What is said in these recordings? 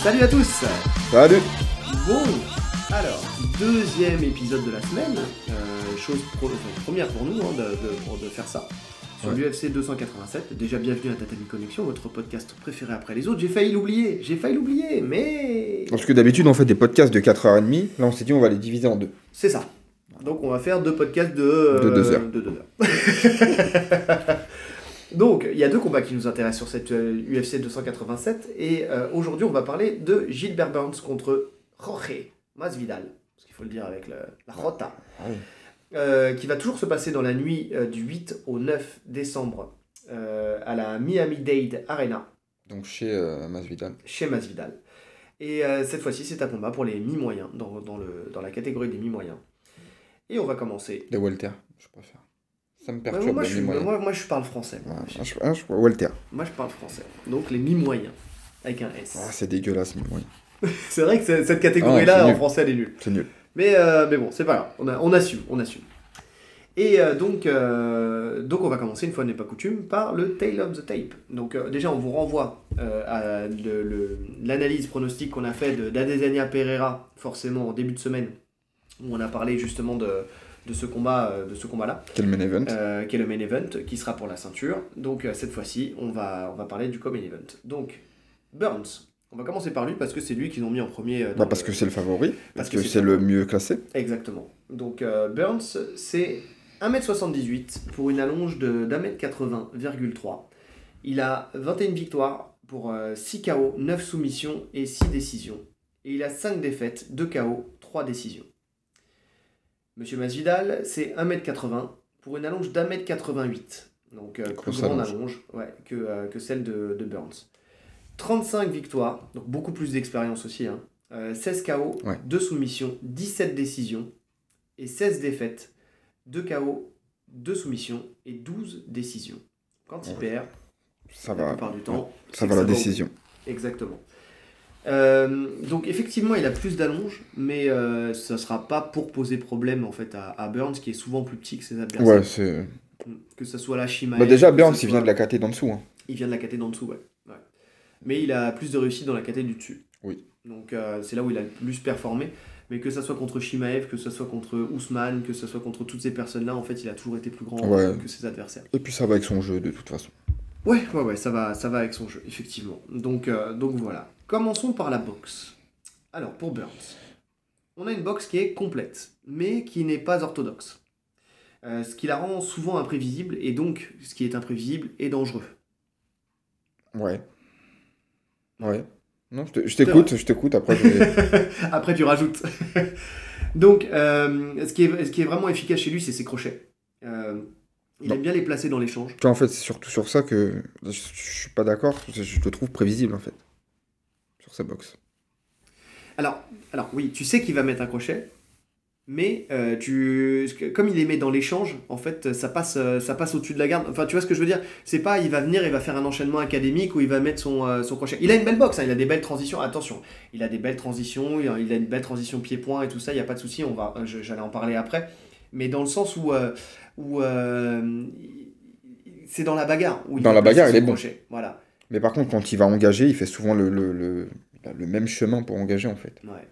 Salut à tous. Salut. Bon, alors, deuxième épisode de la semaine. Première pour nous de faire ça. Sur l'UFC 287. Déjà bienvenue à Tatami Connection, votre podcast préféré après les autres. J'ai failli l'oublier, mais... Parce que d'habitude on fait des podcasts de 4h30, là on s'est dit on va les diviser en deux. C'est ça. Donc on va faire deux podcasts de 2 heures. De 2 heures. Donc, il y a deux combats qui nous intéressent sur cette UFC 287. Et aujourd'hui, on va parler de Gilbert Burns contre Jorge Masvidal. Parce qu'il faut le dire avec la Jota. Qui va toujours se passer dans la nuit du 8 au 9 décembre à la Miami-Dade Arena. Donc chez Masvidal. Chez Masvidal. Et cette fois-ci, c'est un combat pour les mi-moyens, dans la catégorie des mi-moyens. Et on va commencer. Des welter, je préfère. Ça me perturbe. Moi, je parle français. Welter. Moi, je parle français. Donc, les mi-moyens. Avec un S. Ah, c'est dégueulasse, mi-moyen. C'est vrai que cette catégorie-là, en français, elle est nulle. C'est nul. Mais bon, c'est pas grave. On assume. Et donc, on va commencer, une fois n'est pas coutume, par le Tale of the Tape. Donc, déjà, on vous renvoie à l'analyse pronostique qu'on a fait d'Adesanya Pereira, forcément, en début de semaine, où on a parlé justement de ce combat-là. Quel main event. Qui est le main event, qui sera pour la ceinture. Donc cette fois-ci, on va parler du co-main event. Donc, Burns, on va commencer par lui parce que c'est lui qu'ils ont mis en premier. Parce que c'est le favori, parce que c'est le mieux classé. Exactement. Donc Burns, c'est 1m78 pour une allonge de 1m80,3. Il a 21 victoires pour 6 KO, 9 soumissions et 6 décisions. Et il a 5 défaites, 2 KO, 3 décisions. Monsieur Masvidal, c'est 1m80 pour une allonge d'1m88. Donc plus grande allonge que celle de Burns. 35 victoires, donc beaucoup plus d'expérience aussi. 16 KO, 2 soumissions, 17 décisions et 16 défaites, 2 KO, 2 soumissions et 12 décisions. Quand il perd, ça la va, plupart du temps, ça va la décision. Exactement. Donc effectivement il a plus d'allonge, mais ça ne sera pas pour poser problème en fait à Burns qui est souvent plus petit que ses adversaires. Que ce soit la Shimaev. Déjà Burns il vient de la caté d'en dessous. Il vient de la caté d'en dessous, ouais. Mais il a plus de réussite dans la caté du dessus. Oui. Donc c'est là où il a le plus performé. Mais que ce soit contre Shimaev, que ce soit contre Ousmane, que ce soit contre toutes ces personnes-là, en fait il a toujours été plus grand que ses adversaires. Et puis ça va avec son jeu de toute façon. Ouais, ça va avec son jeu, effectivement. Donc voilà. Commençons par la boxe. Alors, pour Burns, on a une boxe qui est complète, mais qui n'est pas orthodoxe. Ce qui la rend souvent imprévisible, et donc, ce qui est imprévisible est dangereux. Ouais. Non, je t'écoute, après Après, tu rajoutes. Donc, ce qui est vraiment efficace chez lui, c'est ses crochets. Il aime bien les placer dans l'échange. En fait, c'est surtout sur ça que je suis pas d'accord. Je le trouve prévisible, en fait. Sur sa boxe. Alors oui, tu sais qu'il va mettre un crochet, mais comme il les met dans l'échange, en fait, ça passe au-dessus de la garde. Enfin, tu vois ce que je veux dire ? C'est pas, il va venir, il va faire un enchaînement académique où il va mettre son crochet. Il a une belle boxe, il a des belles transitions. Attention, il a des belles transitions, il a une belle transition pied-point et tout ça, il n'y a pas de souci, j'allais en parler après. Mais dans le sens où c'est dans la bagarre. Dans la bagarre, il est bon. Crochet. Voilà. Mais par contre, quand il va engager, il fait souvent le même chemin pour engager, en fait. Ouais.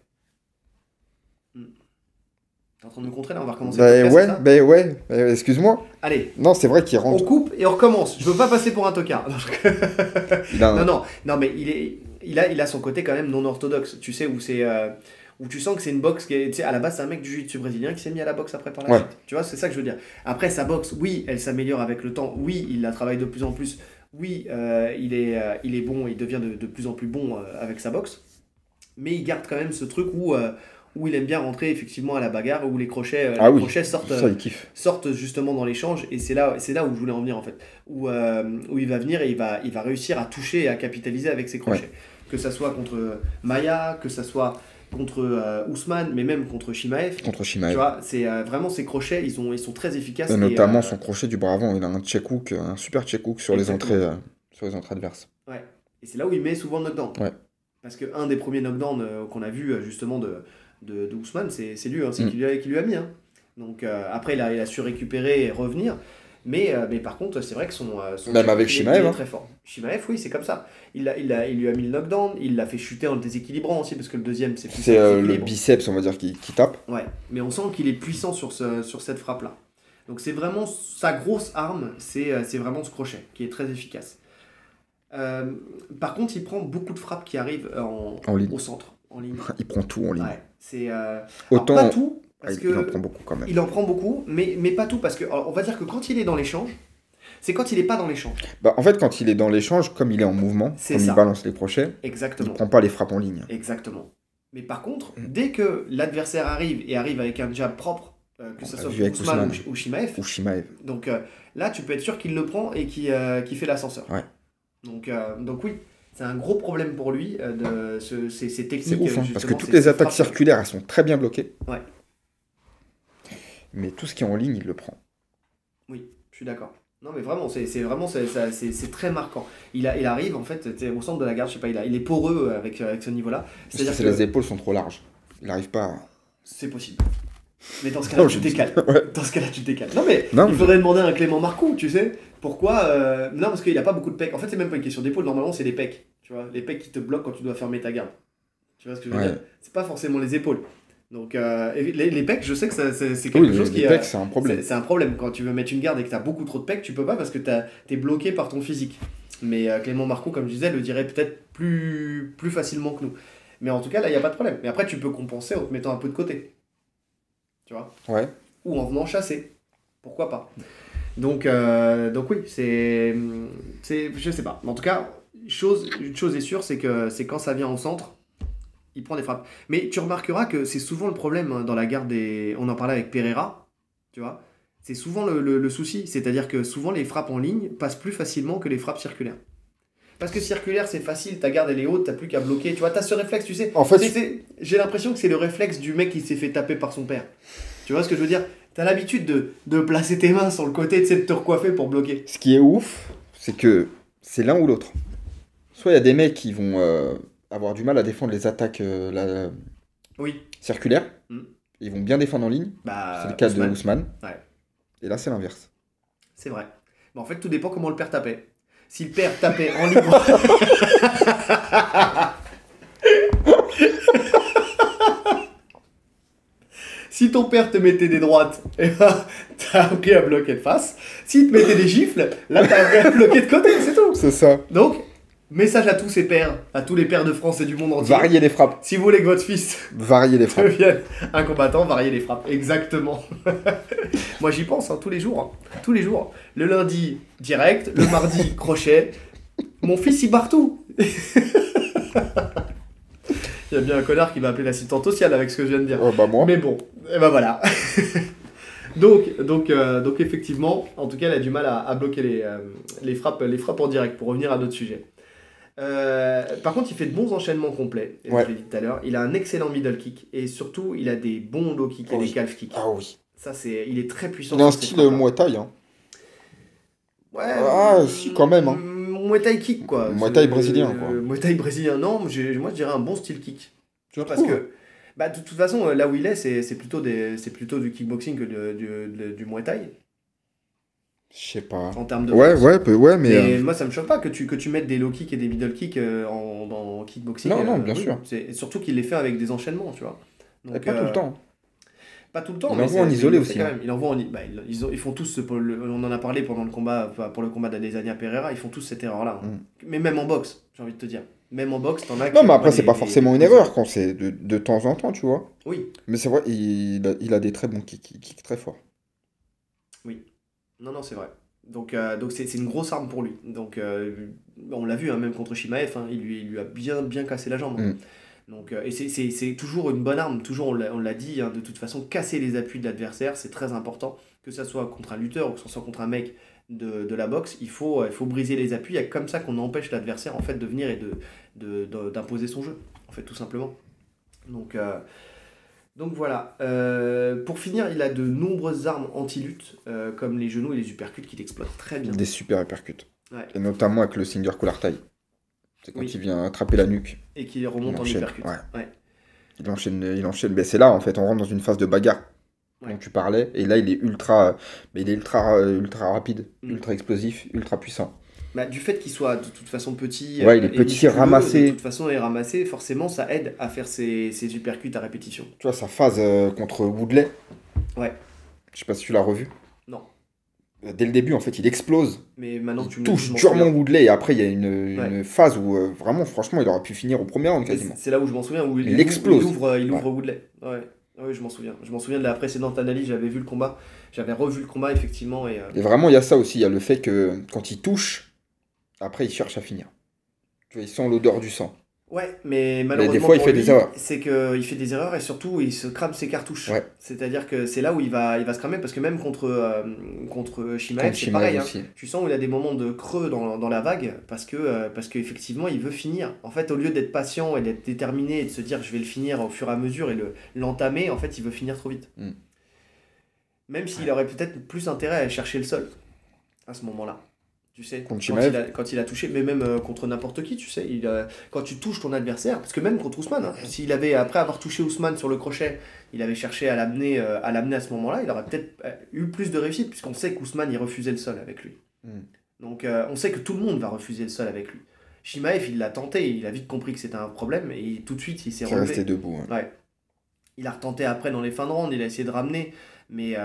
T'es en train de me contrer là, on va recommencer. Ouais, excuse-moi. Allez. Non, c'est vrai qu'il rentre. On coupe et on recommence. Je veux pas passer pour un tocard. Non, mais il a son côté quand même non orthodoxe. Tu sais, où tu sens que c'est une boxe qui est, tu sais, à la base c'est un mec du jiu-jitsu brésilien qui s'est mis à la boxe après par la suite. Tu vois, c'est ça que je veux dire. Après sa boxe, oui, elle s'améliore avec le temps. Oui, il la travaille de plus en plus. Oui, il est bon, il devient de plus en plus bon avec sa boxe. Mais il garde quand même ce truc où il aime bien rentrer effectivement à la bagarre, où les crochets, crochets sortent justement dans l'échange. Et c'est là où je voulais en venir en fait. Où il va venir et il va réussir à toucher et à capitaliser avec ses crochets. Ouais. Que ça soit contre Maia, que ça soit contre Ousmane, mais même contre Shimaev. Tu vois, c'est vraiment ces crochets, ils sont très efficaces. Et notamment son crochet du bras avant, il a un super check hook sur les entrées adverses. Ouais. Et c'est là où il met souvent le knockdown. Ouais. Parce qu'un des premiers knockdowns qu'on a vu justement de Ousmane, c'est lui, c'est qui lui a mis. Donc après, il a su récupérer et revenir. Mais par contre, c'est vrai que son Même avec il est Shimaev, hein. très fort. Shimaev, oui, c'est comme ça. Il lui a mis le knockdown, il l'a fait chuter en le déséquilibrant aussi, parce que le deuxième, c'est plus C'est un le déséquilibre. biceps, on va dire, qui tape. Ouais, mais on sent qu'il est puissant sur cette frappe-là. Donc c'est vraiment sa grosse arme, c'est vraiment ce crochet, qui est très efficace. Par contre, il prend beaucoup de frappes qui arrivent En ligne. au centre, en ligne. Il prend tout en ligne. Ouais, c'est... alors, Autant. pas tout, parce Il en que... prend beaucoup quand même. Il en prend beaucoup, mais pas tout, parce que alors, on va dire que quand il est dans l'échange, c'est quand il n'est pas dans l'échange. Bah, en fait, quand il est dans l'échange, comme il est en mouvement, C'est comme ça. il balance les crochets, il Exactement. prend pas les frappes en ligne. Exactement. Mais par contre, dès que l'adversaire arrive avec un jab propre, que ce On l'a soit vu avec Ousmane Ousmane. ou Shimaev, Ou Shimaev. donc là, tu peux être sûr qu'il le prend et qu'il fait l'ascenseur. Ouais. Donc oui, c'est un gros problème pour lui, ces C'est techniques. ouf, hein, parce justement, que toutes ces les attaques frappes. circulaires, elles sont très bien bloquées. Ouais. Mais tout ce qui est en ligne, il le prend. Oui, je suis d'accord. Non, mais vraiment, c'est très marquant. Il arrive, en fait, au centre de la garde, je sais pas, il est poreux avec ce niveau-là. C'est-à-dire C'est-à-dire que que les épaules sont trop larges. Il n'arrive pas à... c'est possible. Mais dans ce cas-là, Non, tu je te décales. Ouais. Dans ce cas-là, tu te décales. Non, mais Non, il mais- faudrait demander à un Clément Marcoux, tu sais. Pourquoi Non, parce qu'il a pas beaucoup de pecs. En fait, c'est même pas une question d'épaule. Normalement, c'est les pecs. Tu vois, les pecs qui te bloquent quand tu dois fermer ta garde. Tu vois ce que je veux Ouais. dire? C'est pas forcément les épaules. Donc, et les pecs, je sais que c'est quelque Oui, chose qui les pecs, c'est un problème. c'est un problème. Quand tu veux mettre une garde et que tu as beaucoup trop de pecs, tu peux pas parce que t'es bloqué par ton physique. Mais Clément Marcoux, comme je disais, le dirait peut-être plus facilement que nous. Mais en tout cas, là, il n'y a pas de problème. Mais après, tu peux compenser en te mettant un peu de côté. Tu vois? Ouais. Ou en venant chasser. Pourquoi pas? Donc oui, je sais pas. Mais en tout cas, une chose est sûre, c'est que c'est quand ça vient au centre, il prend des frappes. Mais tu remarqueras que c'est souvent le problème hein, dans la garde des... On en parlait avec Pereira, tu vois. C'est souvent le souci. C'est-à-dire que souvent les frappes en ligne passent plus facilement que les frappes circulaires. Parce que circulaire, c'est facile, ta garde elle est haute, t'as plus qu'à bloquer. Tu vois, t'as ce réflexe, tu sais. En fait, J'ai l'impression que c'est le réflexe du mec qui s'est fait taper par son père. Tu vois ce que je veux dire? T'as l'habitude de placer tes mains sur le côté, tu sais, de te recoiffer pour bloquer. ce qui est ouf, c'est que c'est l'un ou l'autre. Soit il y a des mecs qui vont avoir du mal à défendre les attaques Oui. circulaires. Mm. Ils vont bien défendre en ligne. Bah, C'est le cas Ousmane. de Ousmane. Ouais. Et là, c'est l'inverse. C'est vrai. Mais en fait, tout dépend comment le père tapait. Si le père tapait en libre... Si ton père te mettait des droites, eh ben, t'as appris à bloquer de face. S'il te mettait des gifles, là, t'as appris à bloquer de côté, c'est tout. C'est ça. Donc, message à tous ces pères, à tous les pères de France et du monde entier. Varier les frappes. Si vous voulez que votre fils Varier les frappes. devienne un combattant, variez les frappes. Exactement. Moi, j'y pense hein, tous les jours. Hein. Tous les jours. Le lundi, direct. Le mardi, crochet. Mon fils, il barre tout. Il y a bien un connard qui va appeler l'assistante sociale avec ce que je viens de dire. Oh, bah moi. Mais bon, et ben voilà. donc effectivement, en tout cas, elle a du mal à bloquer les frappes en direct, pour revenir à d'autres sujets. Par contre, il fait de bons enchaînements complets, et Ouais. je l'ai dit tout à l'heure. Il a un excellent middle kick, et surtout, il a des bons low kicks et Oui. des calf kicks. Ah oui. Ça, il est très puissant. Il a un sur ces style frappes-là. Muay Thai. Hein. Ouais, Ah, si, quand même, hein. Muay Thai kick, quoi. Muay Thai brésilien, quoi. Muay Thai brésilien, non, moi je dirais un bon style kick. Tu Parce que, bah, de toute façon, là où il est, c'est plutôt du kickboxing que du Muay Thai, Je sais pas. en termes de Ouais, force. ouais, mais... Mais moi, ça me choque pas que tu mettes des low kicks et des middle kicks dans kickboxing. Non, bien oui. sûr. Surtout qu'il les fait avec des enchaînements, tu vois. Et pas tout le temps. Pas tout le temps, Il mais envoie en isolé il le fait aussi, quand hein. même. Il envoie ils font tous, on en a parlé pendant le combat, pour le combat d'Adesanya Pereira, ils font tous cette erreur-là. Hein. Mais même en boxe, j'ai envie de te dire. Même en boxe, t'en as qui Non, mais après, envoient c'est pas forcément une erreur quand c'est de temps en temps, tu vois. Oui, Mais c'est vrai, il a des très bons kicks très forts. non, c'est vrai. Donc c'est une grosse arme pour lui. Donc on l'a vu, hein, même contre Shimaev, hein, il lui a bien cassé la jambe. Mm. Donc, et c'est toujours une bonne arme, toujours on l'a dit, hein, de toute façon, casser les appuis de l'adversaire, c'est très important, que ça soit contre un lutteur ou que ce soit contre un mec de la boxe, il faut briser les appuis, il y a comme ça qu'on empêche l'adversaire en fait de venir et d'imposer son jeu, en fait, tout simplement. Donc voilà. Pour finir, il a de nombreuses armes anti-lutte, comme les genoux et les uppercuts qui l'exploitent très bien. Des super uppercuts. Ouais. Et notamment avec le Singer Collar Tie. C'est quand Oui. il vient attraper la nuque. Et qui remonte Il en enchaîne, uppercut. ouais. Ouais. Il enchaîne. Ben, c'est là, en fait, on rentre dans une phase de bagarre. dont tu parlais. Et là, il est ultra, mais il est ultra rapide, ultra explosif, ultra puissant. Bah, du fait qu'il soit de toute façon petit Ouais, il est et petit, musculeux, de ramassé. toute façon, et ramassé, forcément, ça aide à faire ses uppercuts à répétition. Tu vois, sa phase contre Woodley, Ouais, je sais pas si tu l'as revu. non. Dès le début, en fait, il explose. Mais maintenant Il que tu me le dis, je touche m'en durement souviens. Woodley et après, il y a Ouais. une phase où vraiment, franchement, il aurait pu finir au premier round Mais quasiment. c'est là où je m'en souviens, où Il explose. il Ouais. ouvre Woodley. Ouais. Ah oui, je m'en souviens. Je m'en souviens de la précédente analyse, j'avais vu le combat. J'avais revu le combat, effectivement. Et vraiment, il y a ça aussi. Il y a le fait que quand il touche, après, il cherche à finir. Tu vois, il sent l'odeur du sang. Ouais, mais Mais des malheureusement fois, il pour fait lui, des erreurs. c'est qu'il fait des erreurs et surtout, il se crame ses cartouches. Ouais. C'est-à-dire que c'est là où il va se cramer parce que même contre Shimaev, Contre c'est Shimaev pareil, hein. aussi. Tu sens où il a des moments de creux dans la vague parce qu'effectivement, il veut finir. En fait, au lieu d'être patient et d'être déterminé et de se dire je vais le finir au fur et à mesure et l'entamer, en fait, il veut finir trop vite. Mm. Même s'il Ouais. aurait peut-être plus intérêt à chercher le sol à ce moment-là. Tu sais, Contre Shimaev. quand il a touché, mais même contre n'importe qui, tu sais, quand tu touches ton adversaire, parce que même contre Ousmane, hein, s'il avait, après avoir touché Ousmane sur le crochet, il avait cherché à l'amener à ce moment-là, il aurait peut-être eu plus de réussite, puisqu'on sait qu'Ousmane, il refusait le sol avec lui. Mm. Donc on sait que tout le monde va refuser le sol avec lui. Shimaev, il l'a tenté, il a vite compris que c'était un problème, et tout de suite, il s'est Qui est resté relevé. debout. Hein. Ouais. Il a retenté après dans les fins de round, il a essayé de ramener, mais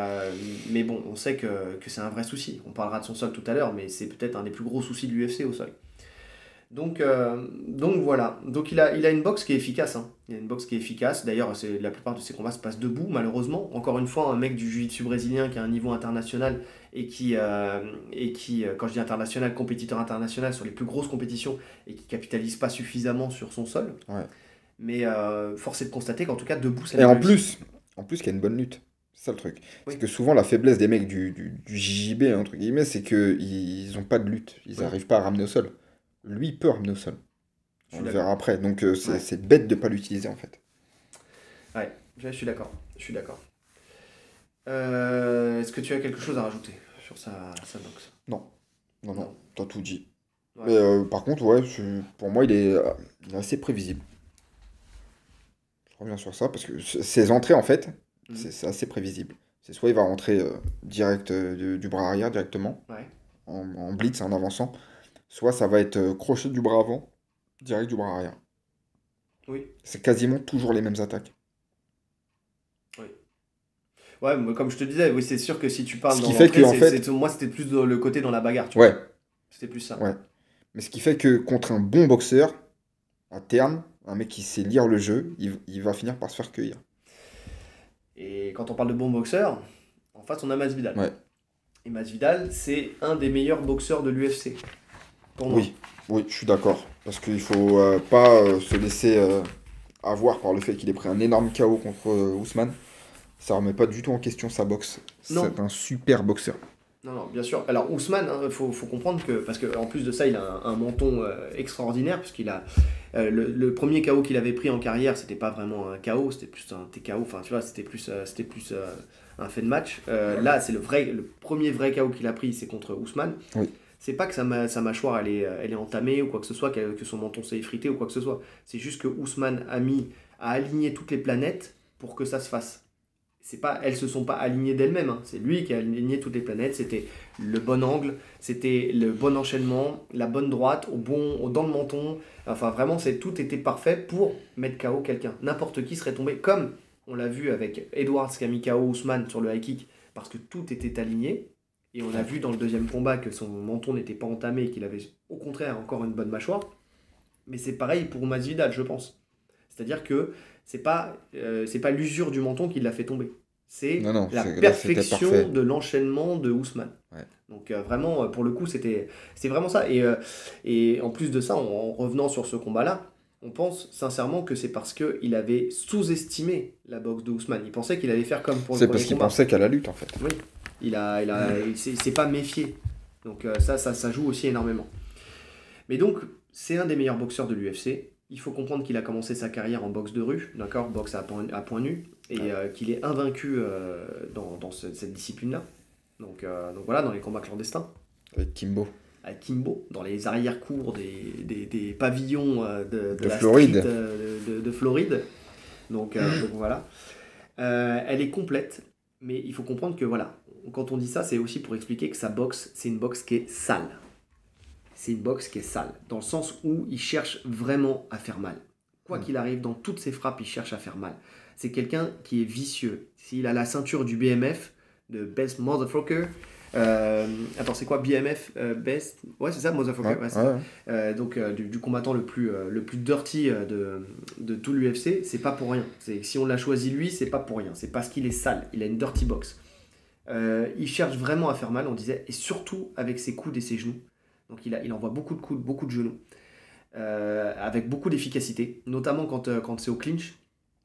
bon, on sait que c'est un vrai souci. On parlera de son sol tout à l'heure, mais c'est peut-être un des plus gros soucis de l'UFC au sol. Donc voilà. Donc il a une boxe qui est efficace, hein. Il a une boxe qui est efficace. D'ailleurs, la plupart de ses combats se passent debout, malheureusement. Encore une fois, un mec du jiu-jitsu brésilien qui a un niveau international quand je dis international, compétiteur international sur les plus grosses compétitions et qui capitalise pas suffisamment sur son sol. Ouais. Mais force est de constater qu'en tout cas, debout, ça Et lui en réussit. plus qu'il y a une bonne lutte. C'est ça le truc. Oui. C'est que souvent, la faiblesse des mecs du JJB, entre guillemets, c'est qu'ils ont pas de lutte. Ils Oui. n'arrivent pas à ramener au sol. Lui, il peut ramener au sol. Je On suis le d'accord. verra après. Donc, Ouais. c'est bête de pas l'utiliser, en fait. Ouais, je suis d'accord. Je suis d'accord. Est-ce que tu as quelque chose à rajouter sur sa boxe? Non, non, Non. t'as tout dit. Ouais. Mais par contre, ouais, pour moi, il est assez prévisible. Je reviens sur ça parce que ses entrées, en fait, Mhm. c'est assez prévisible. C'est soit il va rentrer direct du bras arrière directement, Ouais. en blitz, en avançant, soit ça va être crochet du bras avant, direct du bras arrière. Oui. C'est quasiment toujours les mêmes attaques. Oui. Ouais, mais comme je te disais, oui, c'est sûr que si tu parles Ce dans qui fait l'entrée, que, en fait, moi c'était plus le côté dans la bagarre, tu vois. ouais, C'était plus ça. ouais. Mais ce qui fait que contre un bon boxeur, à terme, un mec qui sait lire le jeu, il va finir par se faire cueillir. Et quand on parle de bon boxeur, en face on a Masvidal. Ouais. Et Masvidal, c'est un des meilleurs boxeurs de l'UFC. Pour moi. Oui, oui, je suis d'accord. Parce qu'il faut pas se laisser avoir par le fait qu'il ait pris un énorme KO contre Ousmane. Ça remet pas du tout en question sa boxe. Non. C'est un super boxeur. Non, non, bien sûr. Alors Ousmane, faut comprendre que, parce qu'en plus de ça, il a un menton extraordinaire, puisqu'il a le premier KO qu'il avait pris en carrière, c'était pas vraiment un KO, c'était plus un TKO, enfin tu vois, c'était plus un fait de match. Là, c'est le premier vrai KO qu'il a pris, c'est contre Ousmane. Oui. C'est pas que sa mâchoire elle est entamée ou quoi que ce soit, que son menton s'est effrité ou quoi que ce soit. C'est juste que Ousmane a aligné toutes les planètes pour que ça se fasse. Elles se sont pas alignées d'elles-mêmes, hein. C'est lui qui a aligné toutes les planètes. C'était le bon angle, c'était le bon enchaînement, la bonne droite, dans le menton. Enfin, vraiment, tout était parfait pour mettre KO quelqu'un. N'importe qui serait tombé, comme on l'a vu avec Edwards qui a mis KO Ousmane sur le high kick, parce que tout était aligné. Et on a vu dans le deuxième combat que son menton n'était pas entamé et qu'il avait au contraire encore une bonne mâchoire. Mais c'est pareil pour Masvidal, je pense. C'est-à-dire que c'est pas l'usure du menton qui l'a fait tomber. C'est Non, non, la là, c'était perfection parfait. de l'enchaînement de Ousmane. Ouais. Donc vraiment, pour le coup, c'est vraiment ça. Et en plus de ça, en revenant sur ce combat-là, on pense sincèrement que c'est parce qu'il avait sous-estimé la boxe de Ousmane. Il pensait qu'il allait faire comme pour le C'est premier parce qu'il combat. pensait qu'à la lutte, en fait. Oui, il s'est pas méfié. Donc ça joue aussi énormément. Mais donc, c'est un des meilleurs boxeurs de l'UFC. Il faut comprendre qu'il a commencé sa carrière en boxe de rue, d'accord, boxe à point nu, et qu'il est invaincu dans cette discipline-là. Donc voilà, dans les combats clandestins. Avec Kimbo. Avec Kimbo, dans les arrière-cours des pavillons de la Floride. street de Floride. Donc voilà. Elle est complète. Mais il faut comprendre que voilà, quand on dit ça, c'est aussi pour expliquer que sa boxe, c'est une boxe qui est sale. C'est une boxe qui est sale, dans le sens où il cherche vraiment à faire mal. Quoi qu'il arrive, dans toutes ses frappes, il cherche à faire mal. C'est quelqu'un qui est vicieux. S'il a la ceinture du BMF, de Best Motherfucker, attends, c'est quoi BMF Best? Ouais, c'est ça, Motherfucker. Ouais, c'est ça. Donc, du combattant le plus dirty de tout l'UFC, c'est pas pour rien. Si on l'a choisi lui, c'est pas pour rien. C'est parce qu'il est sale. Il a une dirty box. Il cherche vraiment à faire mal, on disait, et surtout avec ses coudes et ses genoux. Donc, il envoie beaucoup de coudes, beaucoup de genoux. Avec beaucoup d'efficacité, notamment quand c'est au clinch.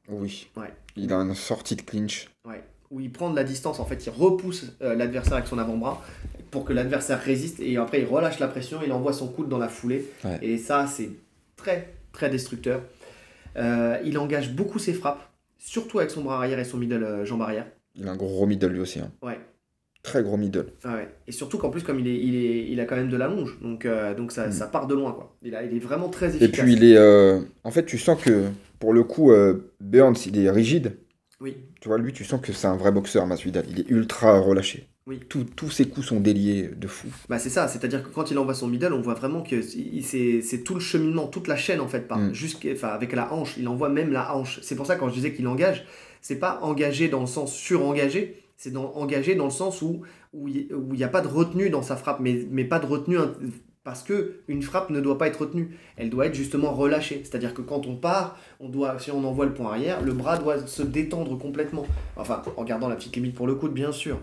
Oui. Ouais. Il a une sortie de clinch. Ouais. Où il prend de la distance, en fait, il repousse l'adversaire avec son avant-bras pour que l'adversaire résiste et après il relâche la pression, il envoie son coude dans la foulée. Ouais. Et ça, c'est très, très destructeur. Il engage beaucoup ses frappes, surtout avec son bras arrière et son middle jambe arrière. Il a un gros middle lui aussi. Hein. Ouais. Très gros middle. Ouais. Et surtout qu'en plus, comme il a quand même de la longe, donc ça part de loin, quoi. Il est vraiment très efficace. Et puis il est... En fait, tu sens que, pour le coup, Burns, il est rigide. Oui. Tu vois, lui, tu sens que c'est un vrai boxeur, Masvidal. Il est ultra relâché. Oui. Tous ses coups sont déliés de fou. Bah c'est ça, c'est-à-dire que quand il envoie son middle, on voit vraiment que c'est tout le cheminement, toute la chaîne en fait, avec la hanche, il envoie même la hanche. C'est pour ça quand je disais qu'il engage, c'est pas engagé dans le sens surengagé, c'est engagé dans le sens où il n'y a pas de retenue dans sa frappe, mais pas de retenue parce que une frappe ne doit pas être retenue, elle doit être justement relâchée. C'est-à-dire que quand on part, si on envoie le point arrière, le bras doit se détendre complètement. Enfin, en gardant la petite limite pour le coude, bien sûr.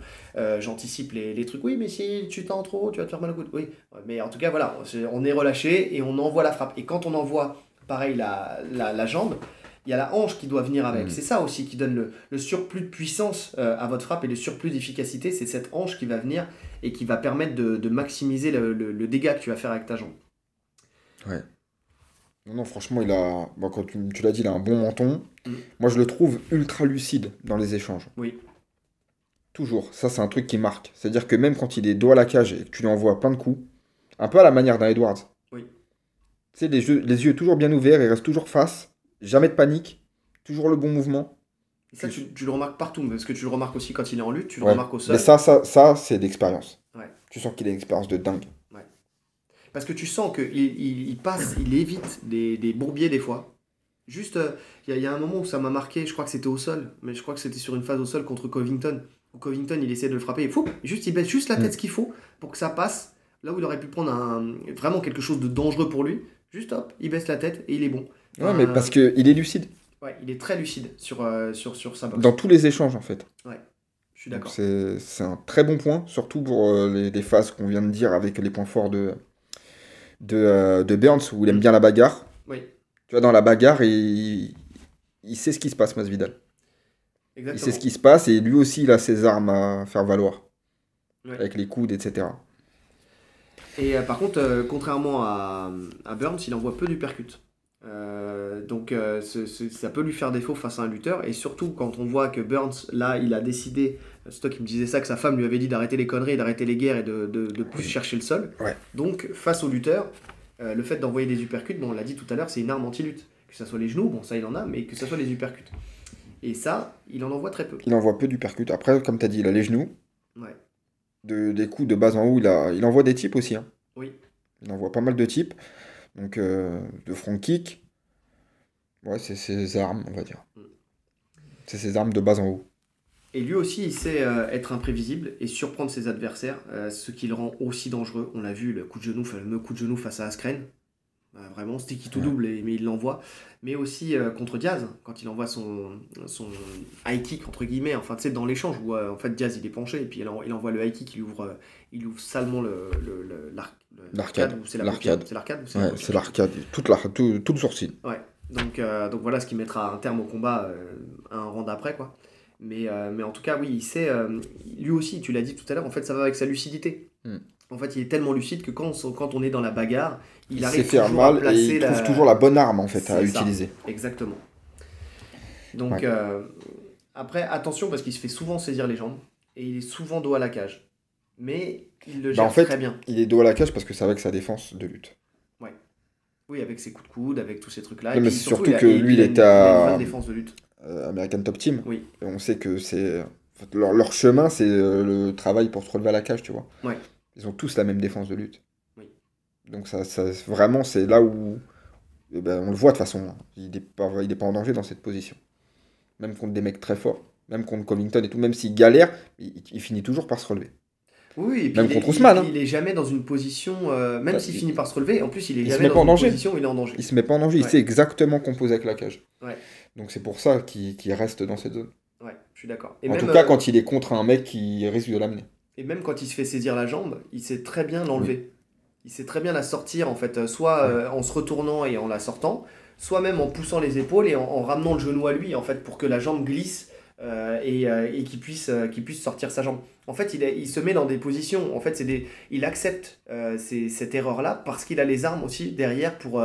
J'anticipe les trucs. Oui, mais si tu tends trop, tu vas te faire mal au coude. Oui, mais en tout cas, voilà, on est relâché et on envoie la frappe. Et quand on envoie, pareil, la jambe, il y a la hanche qui doit venir avec. C'est ça aussi qui donne le surplus de puissance à votre frappe et le surplus d'efficacité. C'est cette hanche qui va venir et qui va permettre de maximiser le dégât que tu vas faire avec ta jambe. Ouais. Non, franchement, il a... Bon, quand tu l'as dit, il a un bon menton. Moi, je le trouve ultra lucide dans les échanges. Oui. Toujours. Ça, c'est un truc qui marque. C'est-à-dire que même quand il est dos à la cage et que tu lui envoies plein de coups, un peu à la manière d'un Edwards. Oui. Tu sais, les yeux toujours bien ouverts, il reste toujours face. Jamais de panique, toujours le bon mouvement. Et ça, tu le remarques partout, parce que tu le remarques aussi quand il est en lutte, tu le remarques au sol. Mais ça c'est d'expérience. Ouais. Tu sens qu'il a une expérience de dingue. Ouais. Parce que tu sens qu'il passe, il évite des bourbiers des fois. Juste, il y a un moment où ça m'a marqué, je crois que c'était au sol, mais je crois que c'était sur une phase au sol contre Covington. Où Covington, il essaie de le frapper, il baisse juste la tête ce qu'il faut pour que ça passe. Là où il aurait pu prendre vraiment quelque chose de dangereux pour lui, juste hop, il baisse la tête et il est bon. Ouais, mais parce qu'il est lucide. Ouais, il est très lucide sur sa boxe. Dans tous les échanges, en fait. Ouais, je suis d'accord. C'est un très bon point, surtout pour les phases qu'on vient de dire avec les points forts de Burns, où il aime bien la bagarre. Oui. Tu vois, dans la bagarre, il sait ce qui se passe, Masvidal. Exactement. Il sait ce qui se passe, et lui aussi, il a ses armes à faire valoir. Ouais. Avec les coudes, etc. Et par contre, contrairement à Burns, il envoie peu d'uppercuts. Donc ça peut lui faire défaut face à un lutteur, et surtout quand on voit que Burns, là, il a décidé, c'est toi qui me disais ça, que sa femme lui avait dit d'arrêter les conneries, d'arrêter les guerres et de plus chercher le sol. Ouais. Donc face au lutteur, le fait d'envoyer des uppercuts, bon, on l'a dit tout à l'heure, c'est une arme anti-lutte. Que ce soit les genoux, bon ça il en a, mais que ce soit les uppercuts. Et ça, il en envoie très peu. Il envoie peu d'uppercuts. Après, comme tu as dit, il a les genoux. Ouais. Des coups de bas en haut, il envoie des types aussi. Hein. Oui. Il envoie pas mal de types. Donc, de front kick. Ouais, c'est ses armes, on va dire. C'est ses armes de bas en haut. Et lui aussi, il sait être imprévisible et surprendre ses adversaires, ce qui le rend aussi dangereux. On l'a vu, le fameux coup de genou face à Askren. Vraiment, sticky tout double, mais il l'envoie. Mais aussi contre Diaz, quand il envoie son high kick, entre guillemets, enfin, tu sais, dans l'échange, où en fait Diaz il est penché, et puis il envoie le high kick, il ouvre salement l'arcade. C'est l'arcade. Ouais, c'est l'arcade, tout le sourcil. Ouais. Donc voilà ce qui mettra un terme au combat un round après, quoi. Mais en tout cas, oui, il sait. Lui aussi, tu l'as dit tout à l'heure, en fait, ça va avec sa lucidité. En fait, il est tellement lucide que quand on est dans la bagarre, il arrive sait faire toujours à mal placer et il trouve toujours la bonne arme en fait à utiliser. Exactement. Donc après, attention parce qu'il se fait souvent saisir les jambes et il est souvent dos à la cage. Mais il le gère très bien. Il est dos à la cage parce que c'est avec sa défense de lutte. Ouais. Oui, avec ses coups de coude, avec tous ces trucs-là. Mais c'est surtout que lui, il était à une défense de lutte. American Top Team. Oui. Et on sait que c'est Leur chemin, c'est le travail pour se relever à la cage, tu vois. Ouais. Ils ont tous la même défense de lutte. Oui. Donc vraiment, c'est là où eh ben, on le voit de toute façon, hein. Il est pas en danger dans cette position. Même contre des mecs très forts, même contre Covington et tout, même s'il galère, il finit toujours par se relever. Oui, et puis Même contre Ousmane, hein. il est jamais dans une position, même Ouais, s'il finit par se relever, en plus il est il se jamais met dans pas en une danger. position où il est en danger. Il se met pas en danger, il Ouais. sait exactement composer avec la cage. Ouais, Donc c'est pour ça qu'il reste dans cette zone. ouais, je suis d'accord. Et En même, tout cas, quand il est contre un mec qui risque de l'amener. et même quand il se fait saisir la jambe, il sait très bien l'enlever. Oui. Il sait très bien la sortir, en fait, soit Ouais. en se retournant et en la sortant, soit même en poussant les épaules et en ramenant le genou à lui, en fait, pour que la jambe glisse et qu'il puisse sortir sa jambe. En fait, il se met dans des positions, en fait, il accepte cette erreur-là parce qu'il a les armes aussi derrière pour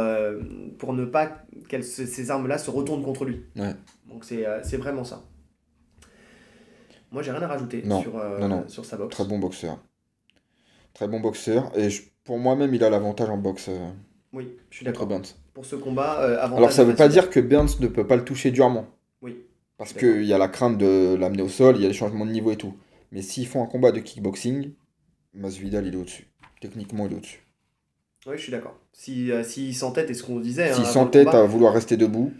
ne pas que ces armes-là se retournent contre lui. Ouais. Donc c'est vraiment ça. Moi, j'ai rien à rajouter Non, non. sur sa boxe. Très bon boxeur. Très bon boxeur. Et pour moi-même, il a l'avantage en boxe Oui, je suis contre d'accord. Burns. Pour ce combat, avantage Alors ça de veut pas Masvidal. dire que Burns ne peut pas le toucher durement. Oui, Parce d'accord. qu'il y a la crainte de l'amener au sol, il y a les changements de niveau et tout. Mais s'ils font un combat de kickboxing, Masvidal, il est au-dessus. Techniquement, il est au-dessus. Oui, je suis d'accord. S'il s'entête, et ce qu'on disait hein, S'il avant le s'entête combat, à vouloir rester debout,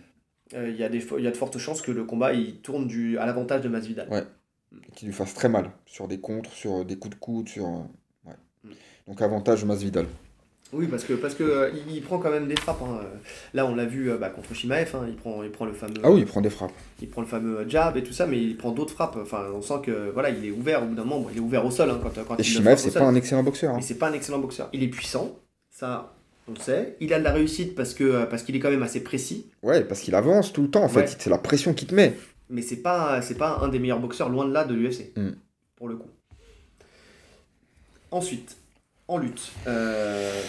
il y a de fortes chances que le combat il tourne à l'avantage de Masvidal. ouais, qu'il lui fasse très mal. Sur des contres, sur des coups de coude, ouais. Mm. Donc avantage Masvidal. Oui, parce que il prend quand même des frappes. Hein. Là, on l'a vu contre Chimaev, hein, il prend le fameux, Ah oui, il prend des frappes. jab et tout ça, mais il prend d'autres frappes. Enfin, on sent que voilà, il est ouvert au bout d'un moment. Bon, il est ouvert au sol hein, quand Et il le Shimaev, frappe au c'est sol. pas un excellent boxeur, hein. Mais c'est pas un excellent boxeur. Il est puissant, ça, on le sait. Il a de la réussite parce qu'il est quand même assez précis. Ouais, parce qu'il avance tout le temps, en fait. Ouais. C'est la pression qu'il te met. Mais c'est pas un des meilleurs boxeurs, loin de là, de l'UFC, Mm. pour le coup. Ensuite, en lutte,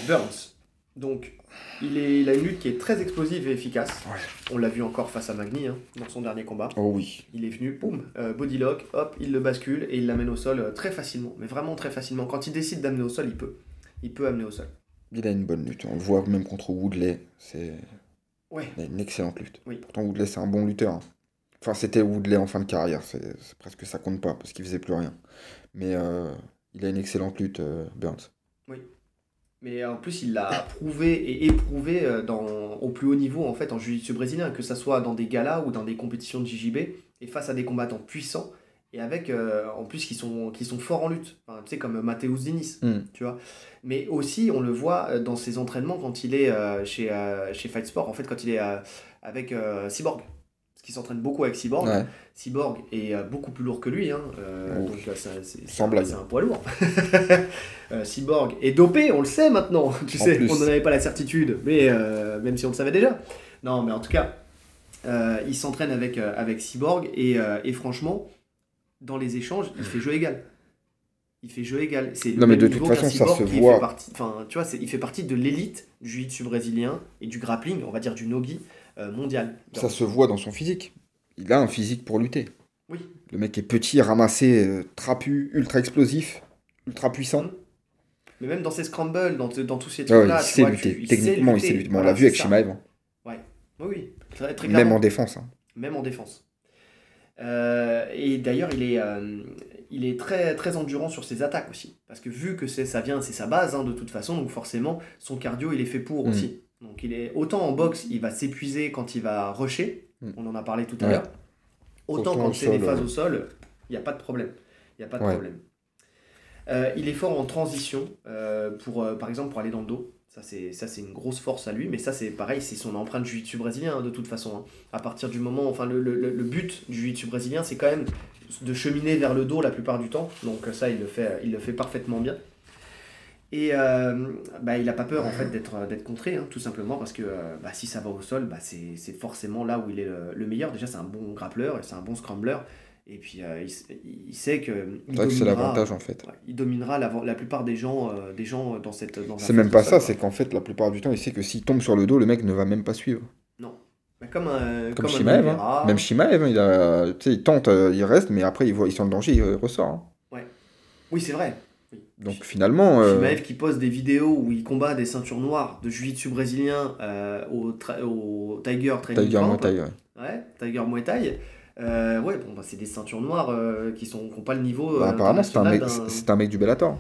Burns. Donc, il a une lutte qui est très explosive et efficace. Ouais. On l'a vu encore face à Magny, hein, dans son dernier combat. Oh oui. Il est venu, boum, body lock, hop, il le bascule et il l'amène au sol très facilement. Mais vraiment très facilement. Quand il décide d'amener au sol, il peut. Il peut amener au sol. Il a une bonne lutte. On le voit même contre Woodley. Ouais, Il a une excellente lutte. Oui. Pourtant, Woodley, c'est un bon lutteur, hein. Enfin, c'était Woodley en fin de carrière. C'est presque ça compte pas, parce qu'il faisait plus rien. Mais il a une excellente lutte, Burns. oui. Mais en plus, il l'a prouvé et éprouvé au plus haut niveau en fait en jiu-jitsu brésilien, que ça soit dans des galas ou dans des compétitions de JJB, et face à des combattants puissants, et avec en plus qui sont forts en lutte, enfin, tu sais, comme Matheus Diniz, Mm. tu vois. Mais aussi, on le voit dans ses entraînements quand il est chez Fight Sport, en fait, quand il est avec Cyborg. Parce qu'il s'entraîne beaucoup avec Cyborg. Ouais. Cyborg est beaucoup plus lourd que lui, hein, Ouf. donc c'est Sans blague. c'est un poids lourd. Cyborg est dopé, on le sait maintenant, tu En sais, plus. on n'en avait pas la certitude, mais même si on le savait déjà. Non, mais en tout cas, il s'entraîne avec Cyborg et franchement, dans les échanges, il fait jeu égal. Il fait jeu égal. C'est le Non, mais même de niveau toute qu'un façon, ça Cyborg se qui voit. fait partie, enfin, tu vois, il fait partie de l'élite du jiu-jitsu brésilien et du grappling, on va dire du nogi mondial. Ça se voit dans son physique. Il a un physique pour lutter. Oui. Le mec est petit, ramassé, trapu, ultra explosif, ultra puissant. Mais même dans ses scrambles, dans tous ces Ah ouais, trucs-là, il tu sait vois, lutter. il Techniquement, il lutter. sait lutter. Bon, on Voilà, l'a vu avec c'est ça. Shimaev, hein. Ouais. Oui, très, très Même clairement. en défense, hein. Même en défense. Et d'ailleurs, il est très, très endurant sur ses attaques aussi. Parce que vu que c'est sa base, hein, de toute façon, donc forcément, son cardio, il est fait pour Mm. aussi. Donc autant en boxe, il va s'épuiser quand il va rusher, Mm. on en a parlé tout à Ouais. l'heure. Autant Autant quand au c'est des sol, phases au sol, il n'y a pas de problème. Il n'y a pas de Ouais. problème. Il est fort en transition, par exemple pour aller dans le dos. Ça, c'est une grosse force à lui, mais ça, c'est pareil, c'est son empreinte jiu-jitsu brésilien, hein, de toute façon. Hein. À partir du moment, enfin, le but du jiu-jitsu brésilien, c'est quand même de cheminer vers le dos la plupart du temps. Donc ça, il le fait parfaitement bien. Et il n'a pas peur en fait d'être contré, hein, tout simplement parce que si ça va au sol, c'est forcément là où il est le meilleur. Déjà, c'est un bon grappleur et c'est un bon scrambler. Et puis il sait que C'est vrai que c'est l'avantage, en fait. ouais, il dominera la plupart des gens dans la C'est même phase pas de ça, sol, c'est quoi. qu'en fait, la plupart du temps, il sait que s'il tombe sur le dos, le mec ne va même pas suivre. Non. Bah, comme un Shimaev, hein. Oliveira. Même Shimaev, hein, tu sais, il tente, il reste, mais après, il sent le danger, il ressort, hein. Ouais. Oui, c'est vrai. Oui. Donc finalement, Shimaev qui poste des vidéos où il combat des ceintures noires de jiu-jitsu brésilien au Tiger Training Tiger Camp. Muay Thai, ouais. Ouais, Tiger Muay Thai. Ouais, bon, bah, c'est des ceintures noires qui n'ont pas le niveau Bah, apparemment, international d'un. c'est un mec du Bellator.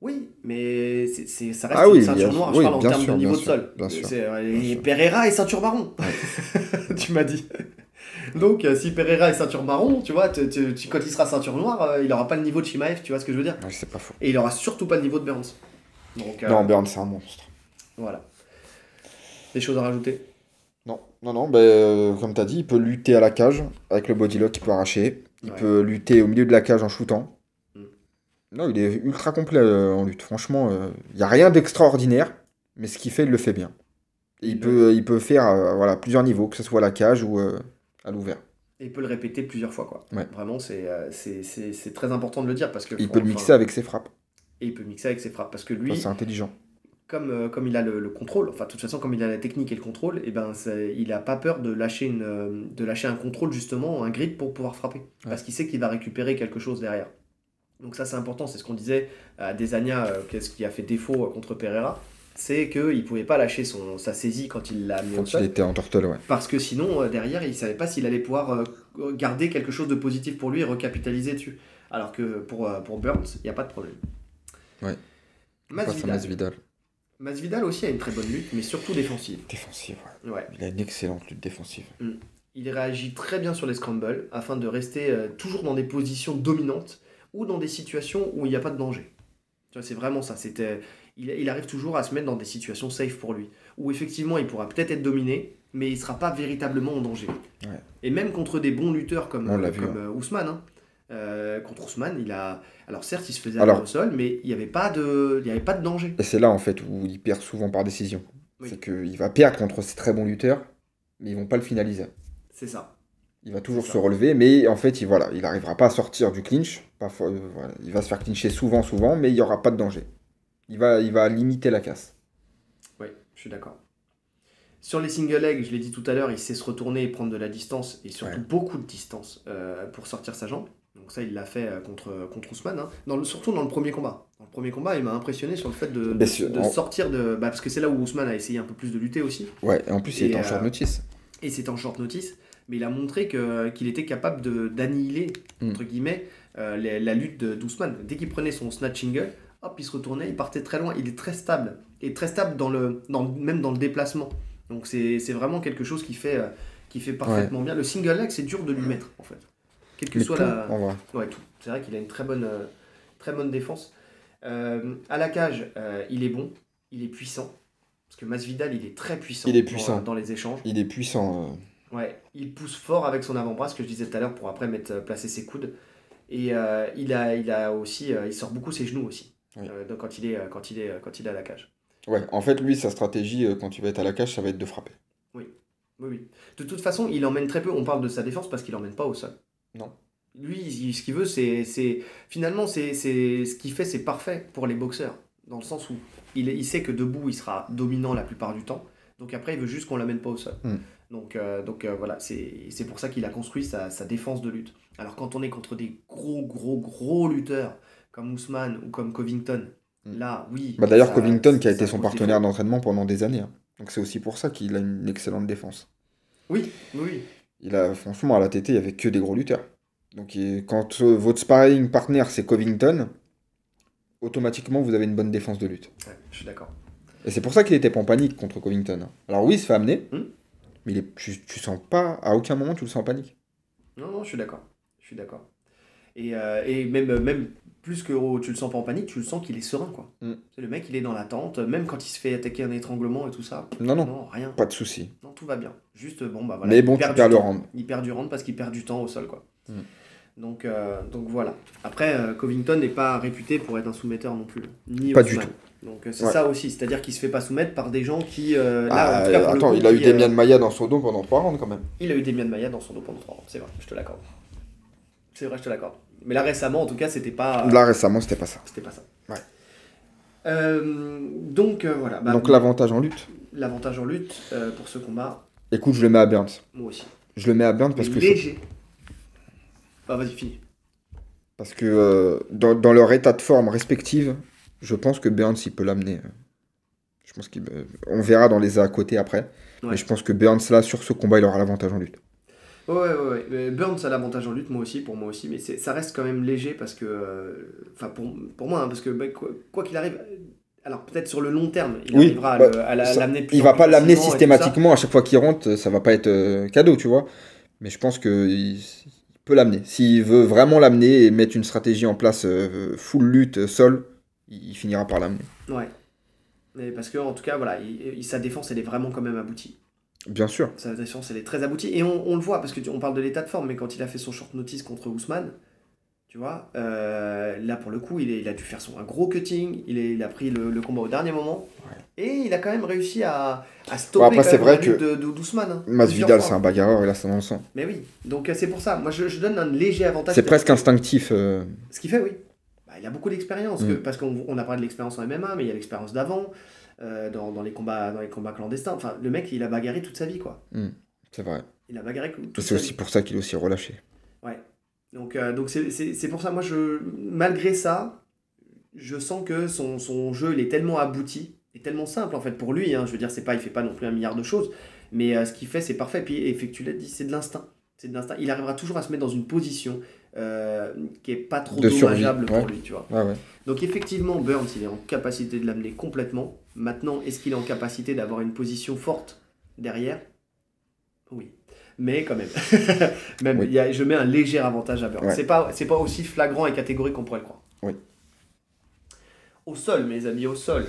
Oui, mais ça Ah reste une oui, ceinture noire, je oui, parle en termes de niveau de sol. bien sûr, bien Et sûr. Pereira est ceinture marron, Ouais. tu m'as dit. Donc, si Pereira est ceinture marron, tu vois, quand il sera ceinture noire, il aura pas le niveau de Chimaev, tu vois ce que je veux dire? Ouais, c'est pas faux. Et il aura surtout pas le niveau de Burns. Donc, Non, Burns, c'est un monstre. voilà. Des choses à rajouter? Non, non, non, comme tu as dit, il peut lutter à la cage avec le body lock, il peut arracher. Il Ouais. peut lutter au milieu de la cage en shootant. Mm. Non, il est ultra complet en lutte. Franchement, il n'y a rien d'extraordinaire, mais ce qu'il fait, il le fait bien. Et il peut faire voilà, plusieurs niveaux, que ce soit à la cage ou à l'ouvert. Et il peut le répéter plusieurs fois, quoi. Ouais. Vraiment, c'est très important de le dire parce que. Il peut le mixer avec ses frappes. Et il peut mixer avec ses frappes parce que Ça, lui, c'est intelligent. comme il a le contrôle, enfin, de toute façon, comme il a la technique et le contrôle, et ben, il a pas peur de lâcher un contrôle, justement, un grip pour pouvoir frapper. Parce qu'il sait qu'il va récupérer quelque chose derrière. Donc, ça, c'est important. C'est ce qu'on disait à Desania, qu'est-ce qui a fait défaut contre Pereira. C'est qu'il ne pouvait pas lâcher sa saisie quand il l'a mis au Quand il sol. était en turtle, ouais. Parce que sinon, derrière, il ne savait pas s'il allait pouvoir garder quelque chose de positif pour lui et recapitaliser dessus. Alors que pour Burns, il n'y a pas de problème. Ouais. Masvidal. Masvidal. Masvidal aussi a une très bonne lutte, mais surtout défensive. Défensive, ouais. Ouais. Il a une excellente lutte défensive. Il réagit très bien sur les scrambles afin de rester toujours dans des positions dominantes ou dans des situations où il n'y a pas de danger. Tu vois, c'est vraiment ça. Il arrive toujours à se mettre dans des situations safe pour lui, où effectivement il pourra peut-être être dominé, mais il ne sera pas véritablement en danger. Ouais. Et même contre des bons lutteurs comme Ousmane. Ousmane, contre Ousmane, alors certes il se faisait aller au sol, mais il n'y avait pas de danger. Et c'est là en fait où il perd souvent par décision. Oui. C'est qu'il va perdre contre ces très bons lutteurs, mais ils vont pas le finaliser. C'est ça. Il va toujours se relever, mais en fait, il n'arrivera pas à sortir du clinch. Voilà. Il va se faire clincher souvent, mais il n'y aura pas de danger. Il va limiter la casse. Oui, je suis d'accord. Sur les single legs, je l'ai dit tout à l'heure, il sait se retourner et prendre de la distance, et surtout beaucoup de distance pour sortir sa jambe. Donc ça, il l'a fait contre Ousmane, hein. Surtout dans le premier combat. Dans le premier combat, il m'a impressionné sur le fait de sortir de... parce que c'est là où Ousmane a essayé un peu plus de lutter aussi. Ouais, et en plus, il était en short notice. Et c'était en short notice, mais il a montré qu'il était capable d'annihiler, entre guillemets, la lutte d'Ousmane. Dès qu'il prenait son snatch angle, hop, il se retournait, il partait très loin. Il est très stable, et très stable même dans le déplacement. Donc c'est vraiment quelque chose qui fait parfaitement bien. Le single leg, c'est dur de lui mettre, en fait. Quelle que soit la... Ouais, tout. C'est vrai qu'il a une très bonne défense. À la cage, il est bon, il est puissant. Parce que Masvidal, il est très puissant, dans les échanges. Il est puissant. Ouais, il pousse fort avec son avant-bras, ce que je disais tout à l'heure, pour après placer ses coudes. Et il a aussi, il sort beaucoup ses genoux aussi, donc quand il est à la cage. Ouais, en fait, lui, sa stratégie, quand il va être à la cage, ça va être de frapper. Oui. De toute façon, il emmène très peu. On parle de sa défense parce qu'il emmène pas au sol. Non. Lui, ce qu'il veut, finalement, ce qu'il fait, c'est parfait pour les boxeurs. Dans le sens où il sait que debout, il sera dominant la plupart du temps. Donc après, il veut juste qu'on l'amène pas au sol. Donc voilà, c'est pour ça qu'il a construit sa défense de lutte. Alors quand on est contre des gros lutteurs comme Ousmane ou comme Covington, là, oui. D'ailleurs, Covington qui a été son partenaire d'entraînement pendant des années. Donc c'est aussi pour ça qu'il a une excellente défense. Oui. Franchement, à la TT, il n'y avait que des gros lutteurs. Donc quand votre sparring partner, c'est Covington, automatiquement, vous avez une bonne défense de lutte. Ouais, je suis d'accord. Et c'est pour ça qu'il était pas en panique contre Covington. Alors oui, il se fait amener, mais tu sens pas, à aucun moment, tu le sens en panique. Non, je suis d'accord. Et même plus que tu le sens pas en panique, tu le sens qu'il est serein, quoi. Le mec, il est dans l'attente, même quand il se fait attaquer un étranglement et tout ça. Non, rien. Pas de souci. Non, tout va bien. Juste, voilà. Mais bon, tu perds le round. Il perd du round parce qu'il perd du temps au sol, quoi. Donc voilà. après, Covington n'est pas réputé pour être un soumetteur non plus, ni pas Ousmane. Du tout. Donc c'est ça aussi, c'est-à-dire qu'il se fait pas soumettre par des gens qui... il a eu Demian Maia dans son dos pendant 3 rounds quand même. Il a eu Demian Maia dans son dos pendant 3 rounds, c'est vrai, je te l'accorde. Mais là récemment, en tout cas, c'était pas... Là récemment, c'était pas ça. Ouais. Donc voilà. Donc l'avantage en lutte. L'avantage en lutte pour ce combat. Écoute, je le mets à Burns. Moi aussi. Je le mets à Burns parce que... Léger. Vas-y, finis. Parce que dans leur état de forme respective, je pense que Burns, il peut l'amener. Je pense on verra dans les à côté après. Ouais. Mais je pense que Burns, là, sur ce combat, il aura l'avantage en lutte. Ouais. Burns a l'avantage en lutte, pour moi aussi, mais ça reste quand même léger parce que. Enfin, pour moi, hein, parce que quoi qu'il arrive. Alors, peut-être sur le long terme, il Oui, arrivera bah, l'amener de plus il en va plus pas l'amener facilement et tout ça. systématiquement à chaque fois qu'il rentre, ça va pas être cadeau, tu vois. Mais je pense qu'il peut l'amener. S'il veut vraiment l'amener et mettre une stratégie en place full lutte, sol, il finira par l'amener. Ouais. Mais parce que, en tout cas, voilà, sa défense, elle est vraiment quand même aboutie. Bien sûr. Sa défense, elle est très aboutie. Et on le voit, parce qu'on parle de l'état de forme, mais quand il a fait son short notice contre Ousmane, tu vois, là pour le coup, il a dû faire un gros cutting, il a pris le combat au dernier moment, et il a quand même réussi à Bon, stopper après, quand c'est même la vrai lutte que d'Ousmane, hein, plusieurs Masvidal, fois. c'est un bagarreur, et là, c'est dans le sang. Mais oui, donc c'est pour ça, moi je donne un léger avantage. C'est presque instinctif. Ce qui fait, oui. Bah, il a beaucoup d'expérience, parce qu'on a parlé de l'expérience en MMA, mais il y a l'expérience d'avant, dans les combats clandestins. Enfin, le mec, il a bagarré toute sa vie, quoi. C'est vrai. Il a bagarré Et toute c'est sa aussi vie. pour ça qu'il est aussi relâché. Ouais. Donc c'est pour ça, moi, malgré ça, je sens que son jeu, il est tellement abouti, et tellement simple, en fait, pour lui. Hein. Je veux dire, il fait pas non plus un milliard de choses, mais ce qu'il fait, c'est parfait. Puis, tu l'as dit, c'est de l'instinct. C'est de l'instinct. Il arrivera toujours à se mettre dans une position qui est pas trop De survie. dommageable pour lui, tu vois. Ouais. Donc effectivement, Burns, il est en capacité de l'amener complètement. Maintenant, est-ce qu'il est en capacité d'avoir une position forte derrière? Oui. Mais quand même, Oui. je mets un léger avantage à Burns. Ouais. C'est pas aussi flagrant et catégorique qu'on pourrait le croire. Oui. Au sol, mes amis, au sol.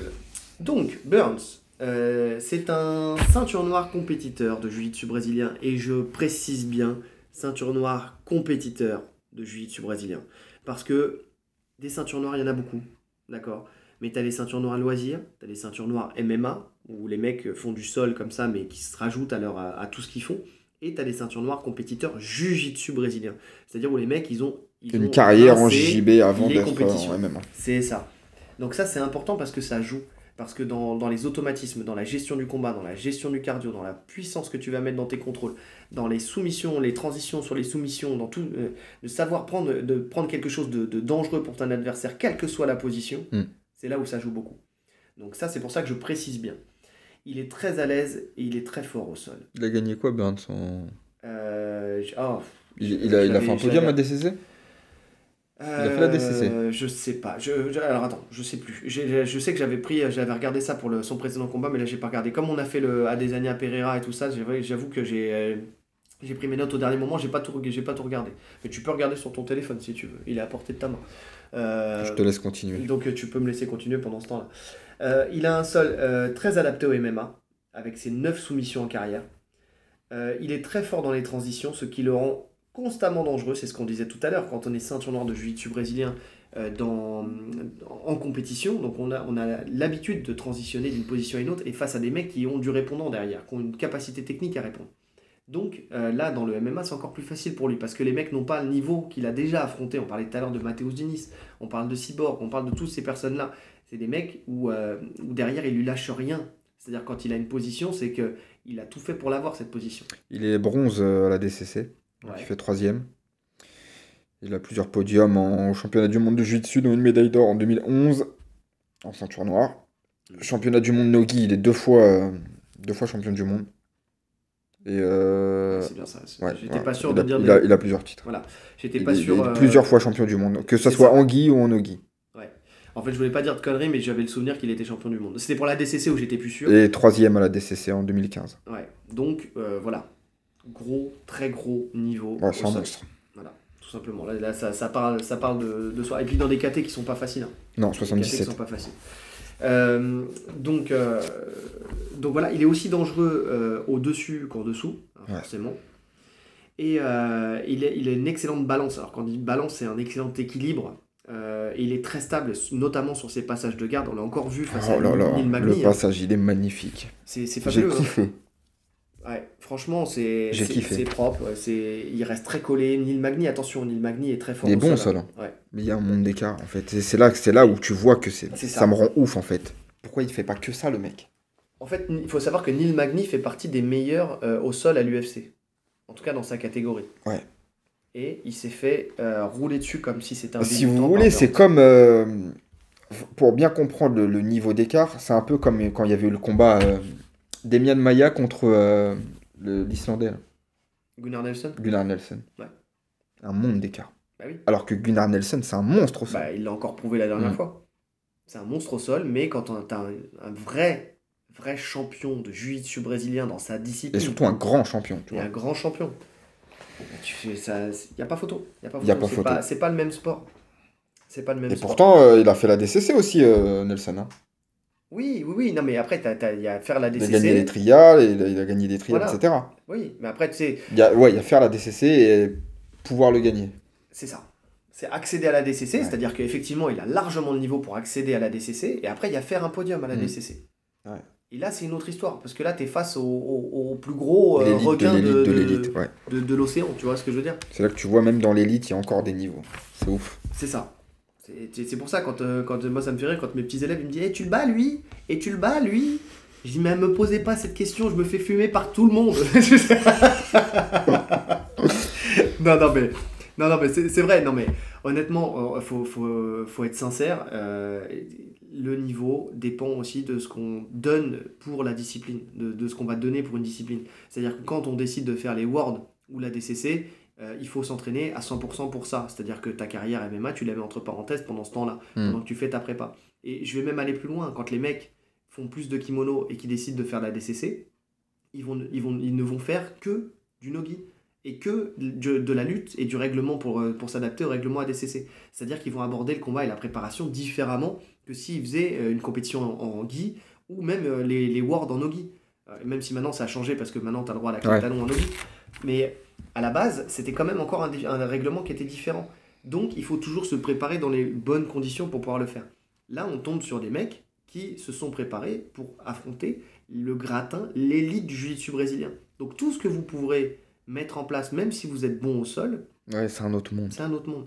Donc, Burns, c'est un ceinture noire compétiteur de jiu-jitsu brésilien. Et je précise bien, ceinture noire compétiteur de jiu-jitsu brésilien. Parce que des ceintures noires, il y en a beaucoup. D'accord? Mais tu as les ceintures noires loisirs, tu as les ceintures noires MMA, où les mecs font du sol comme ça, mais qui se rajoutent à tout ce qu'ils font. Et tu as les ceintures noires compétiteurs jiu-jitsu brésilien. C'est-à-dire où les mecs, ils ont Une carrière en rincé JJB avant les d'être compétitions. en MMA. C'est ça. Donc ça, c'est important parce que ça joue. Parce que dans les automatismes, dans la gestion du combat, dans la gestion du cardio, dans la puissance que tu vas mettre dans tes contrôles, dans les soumissions, les transitions sur les soumissions, dans tout, de savoir prendre quelque chose de dangereux pour ton adversaire, quelle que soit la position, c'est là où ça joue beaucoup. Donc ça, c'est pour ça que je précise bien. Il est très à l'aise et il est très fort au sol. Il a gagné quoi, Burns Il a fait un podium à DCC Il a fait la DCC. Je sais pas. Alors attends, je sais plus. Je sais que j'avais regardé ça pour son précédent combat, mais là j'ai pas regardé. Comme on a fait le Adesanya Pereira et tout ça, j'avoue que j'ai pris mes notes au dernier moment, j'ai pas tout regardé. Mais tu peux regarder sur ton téléphone si tu veux. Il est à portée de ta main. Je te laisse continuer. Donc tu peux me laisser continuer pendant ce temps-là. Il a un sol très adapté au MMA, avec ses 9 soumissions en carrière. Il est très fort dans les transitions, ce qui le rend constamment dangereux. C'est ce qu'on disait tout à l'heure, quand on est ceinture noire de jiu-jitsu brésilien en compétition. Donc on a l'habitude de transitionner d'une position à une autre, et face à des mecs qui ont du répondant derrière, qui ont une capacité technique à répondre. Donc là, dans le MMA, c'est encore plus facile pour lui, parce que les mecs n'ont pas le niveau qu'il a déjà affronté. On parlait tout à l'heure de Matheus Diniz, on parle de Cyborg, on parle de toutes ces personnes-là. C'est des mecs où derrière, il lui lâche rien. C'est-à-dire, quand il a une position, c'est qu'il a tout fait pour l'avoir, cette position. Il est bronze à la DCC, donc il fait 3e. Il a plusieurs podiums en championnat du monde de jiu-jitsu, dont une médaille d'or en 2011, en ceinture noire. Championnat du monde Nogi, il est deux fois champion du monde. Et c'est bien ça. Ouais, J'étais pas sûr il de a, dire il a, il a plusieurs titres. Voilà. J'étais pas sûr. Il est plusieurs fois champion du monde, que ce soit en gi ou en no-gi. Ouais. En fait, je voulais pas dire de conneries, mais j'avais le souvenir qu'il était champion du monde. C'était pour la DCC où j'étais plus sûr. Et 3e à la DCC en 2015. Ouais. Donc, voilà. Très gros niveau. Ouais, c'est un monstre. Voilà, tout simplement. Là ça parle de soi. Et puis dans des KT qui sont pas faciles. Hein. Non, Des 77. KT qui sont pas faciles. Donc voilà, il est aussi dangereux au-dessus qu'en dessous, hein, forcément. Et il a une excellente balance. Alors quand on dit balance, c'est un excellent équilibre. Et il est très stable, notamment sur ses passages de garde. On l'a encore vu face à Neil Magny. Le passage, il est magnifique. C'est fabuleux. J'ai kiffé. Ouais, franchement, c'est kiffé. propre. Il reste très collé. Neil Magny, attention, Neil Magny est très fort. Il est bon au sol. Ouais. Mais il y a un monde d'écart, en fait. C'est là où tu vois que ça me rend ouf, en fait. Pourquoi il fait pas que ça, le mec? En fait, il faut savoir que Neil Magny fait partie des meilleurs au sol à l'UFC. En tout cas, dans sa catégorie. Ouais. Et il s'est fait rouler dessus comme si c'était un Si vous voulez, c'est comme... pour bien comprendre le niveau d'écart, c'est un peu comme quand il y avait eu le combat Demian Maia contre l'Islandais. Gunnar Nelson. Gunnar Nelson. Ouais. Un monde d'écart. Bah oui. Alors que Gunnar Nelson, c'est un monstre au sol. Bah, il l'a encore prouvé la dernière fois. C'est un monstre au sol, mais quand t'as un vrai champion de jiu-jitsu brésilien dans sa discipline. Et surtout un grand champion. Tu vois. Un grand champion. Tu fais ça, il n'y a pas photo. C'est pas le même sport. C'est pas le même Et sport. pourtant, il a fait la DCC aussi, Nelson. Hein. Oui. Non, mais après, il y a faire la DCC. Il a gagné les trials, il a gagné des trials, Voilà. etc. Oui, mais après, tu sais. Il y a faire la DCC et pouvoir le gagner. C'est ça. C'est accéder à la DCC, c'est-à-dire qu'effectivement, il a largement le niveau pour accéder à la DCC, et après, il y a faire un podium à la DCC. Ouais. Et là, c'est une autre histoire, parce que là, tu es face au plus gros requin de l'océan, tu vois ce que je veux dire? C'est là que tu vois, même dans l'élite, il y a encore des niveaux. C'est ouf. C'est ça. C'est pour ça, quand moi, ça me fait rire, quand mes petits élèves ils me disent tu le bats, lui? Et tu le bats, lui? Je dis, mais me posez pas cette question, je me fais fumer par tout le monde. Non, mais c'est vrai. Non, mais honnêtement, faut être sincère. Le niveau dépend aussi de ce qu'on donne pour la discipline, de ce qu'on va donner pour une discipline. C'est-à-dire que quand on décide de faire les Worlds ou la DCC, il faut s'entraîner à 100% pour ça. C'est-à-dire que ta carrière MMA, tu la mets entre parenthèses pendant ce temps-là, pendant que tu fais ta prépa. Et je vais même aller plus loin. Quand les mecs font plus de kimono et qui décident de faire la DCC, ils ne vont faire que du no-gi et que de la lutte et du règlement pour s'adapter au règlement ADCC. C'est-à-dire qu'ils vont aborder le combat et la préparation différemment que s'ils faisaient une compétition en gi ou même les Worlds en no-gi. Même si maintenant ça a changé parce que maintenant tu as le droit à la clé de talon en no-gi. Mais à la base, c'était quand même encore un règlement qui était différent. Donc il faut toujours se préparer dans les bonnes conditions pour pouvoir le faire. Là, on tombe sur des mecs qui se sont préparés pour affronter le gratin, l'élite du jiu-jitsu brésilien. Donc tout ce que vous pourrez mettre en place, même si vous êtes bon au sol, c'est un autre monde. C'est un autre monde.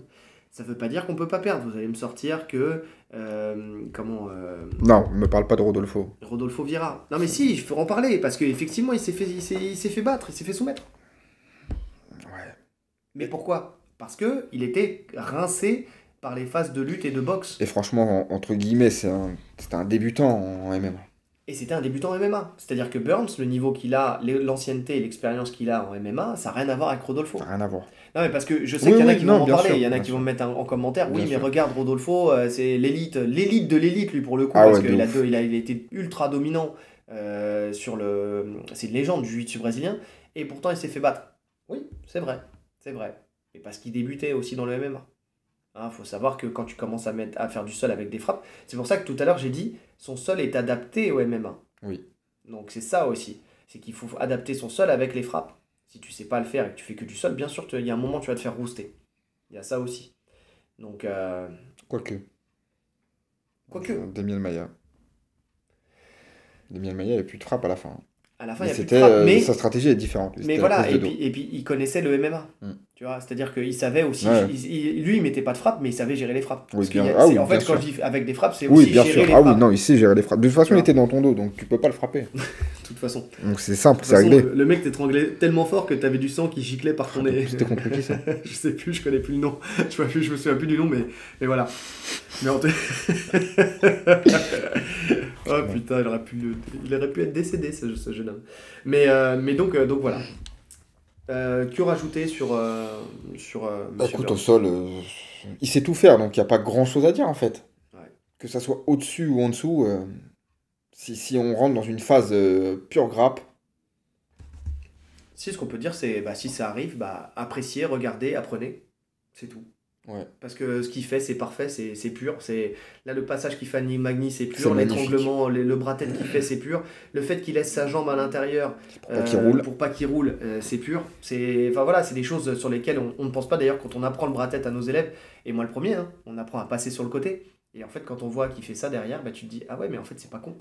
Ça ne veut pas dire qu'on ne peut pas perdre. Vous allez me sortir que... Non, me parle pas de Rodolfo. Rodolfo Vieira. Non mais si, il faut en parler, parce qu'effectivement, il s'est fait battre, il s'est fait soumettre. Ouais. Mais pourquoi? Parce qu'il était rincé par les phases de lutte et de boxe. Et franchement, entre guillemets, c'était un débutant en MMA. Et c'était un débutant en MMA. C'est-à-dire que Burns, le niveau qu'il a, l'ancienneté et l'expérience qu'il a en MMA, ça n'a rien à voir avec Rodolfo. Ça n'a rien à voir. Non, mais parce que je sais qu'il y en a qui vont en parler, il y en a qui vont me mettre en commentaire. Oui, mais sûr. regarde, Rodolfo, c'est l'élite de l'élite, lui, pour le coup, parce qu'il a été ultra dominant sur le. C'est une légende du jiu-jitsu brésilien, et pourtant il s'est fait battre. Oui, c'est vrai. Et parce qu'il débutait aussi dans le MMA. Faut savoir que quand tu commences à faire du sol avec des frappes, c'est pour ça que tout à l'heure j'ai dit son sol est adapté au MMA. Oui. Donc c'est ça aussi, c'est qu'il faut adapter son sol avec les frappes. Si tu sais pas le faire et que tu fais que du sol, bien sûr, il y a un moment tu vas te faire rouster. Il y a ça aussi. Donc Quoique. Demian Maia, il n'y avait plus de frappe à la fin. À la fin, il y a plus de frappe, mais sa stratégie est différente. Mais voilà, et puis il connaissait le MMA. Tu vois, c'est-à-dire qu'il savait aussi. Lui, il mettait pas de frappe, mais il savait gérer les frappes. Oui, en fait, quand je dis avec des frappes, c'est aussi gérer les frappes. Ah oui, non, il sait gérer les frappes. De toute façon, il était dans ton dos, donc tu peux pas le frapper. De toute façon. Donc c'est simple, c'est réglé. Le mec t'étranglait tellement fort que t'avais du sang qui giclait par ton nez. C'était contre qui ça? Je sais plus, je connais plus le nom. Je me souviens plus du nom, mais voilà. Mais en tout oh putain, il aurait pu être décédé, ce jeune homme. Mais donc voilà. Que rajouter sur Écoute, au sol, il sait tout faire, donc il n'y a pas grand-chose à dire en fait. Ouais. Que ça soit au-dessus ou en dessous, si on rentre dans une phase pure grappe. Si, ce qu'on peut dire, c'est si ça arrive, appréciez, regardez, apprenez. C'est tout. Ouais. Parce que ce qu'il fait, c'est parfait, c'est pur. Là, le passage qu'il fait à Magny, c'est pur. L'étranglement, le bras-tête qu'il fait, c'est pur. Le fait qu'il laisse sa jambe à l'intérieur pour pas qu'il roule, c'est pur. C'est des choses sur lesquelles on ne pense pas. D'ailleurs, quand on apprend le bras-tête à nos élèves, et moi le premier, on apprend à passer sur le côté. Et en fait, quand on voit qu'il fait ça derrière, tu te dis, ah ouais, mais en fait, c'est pas con.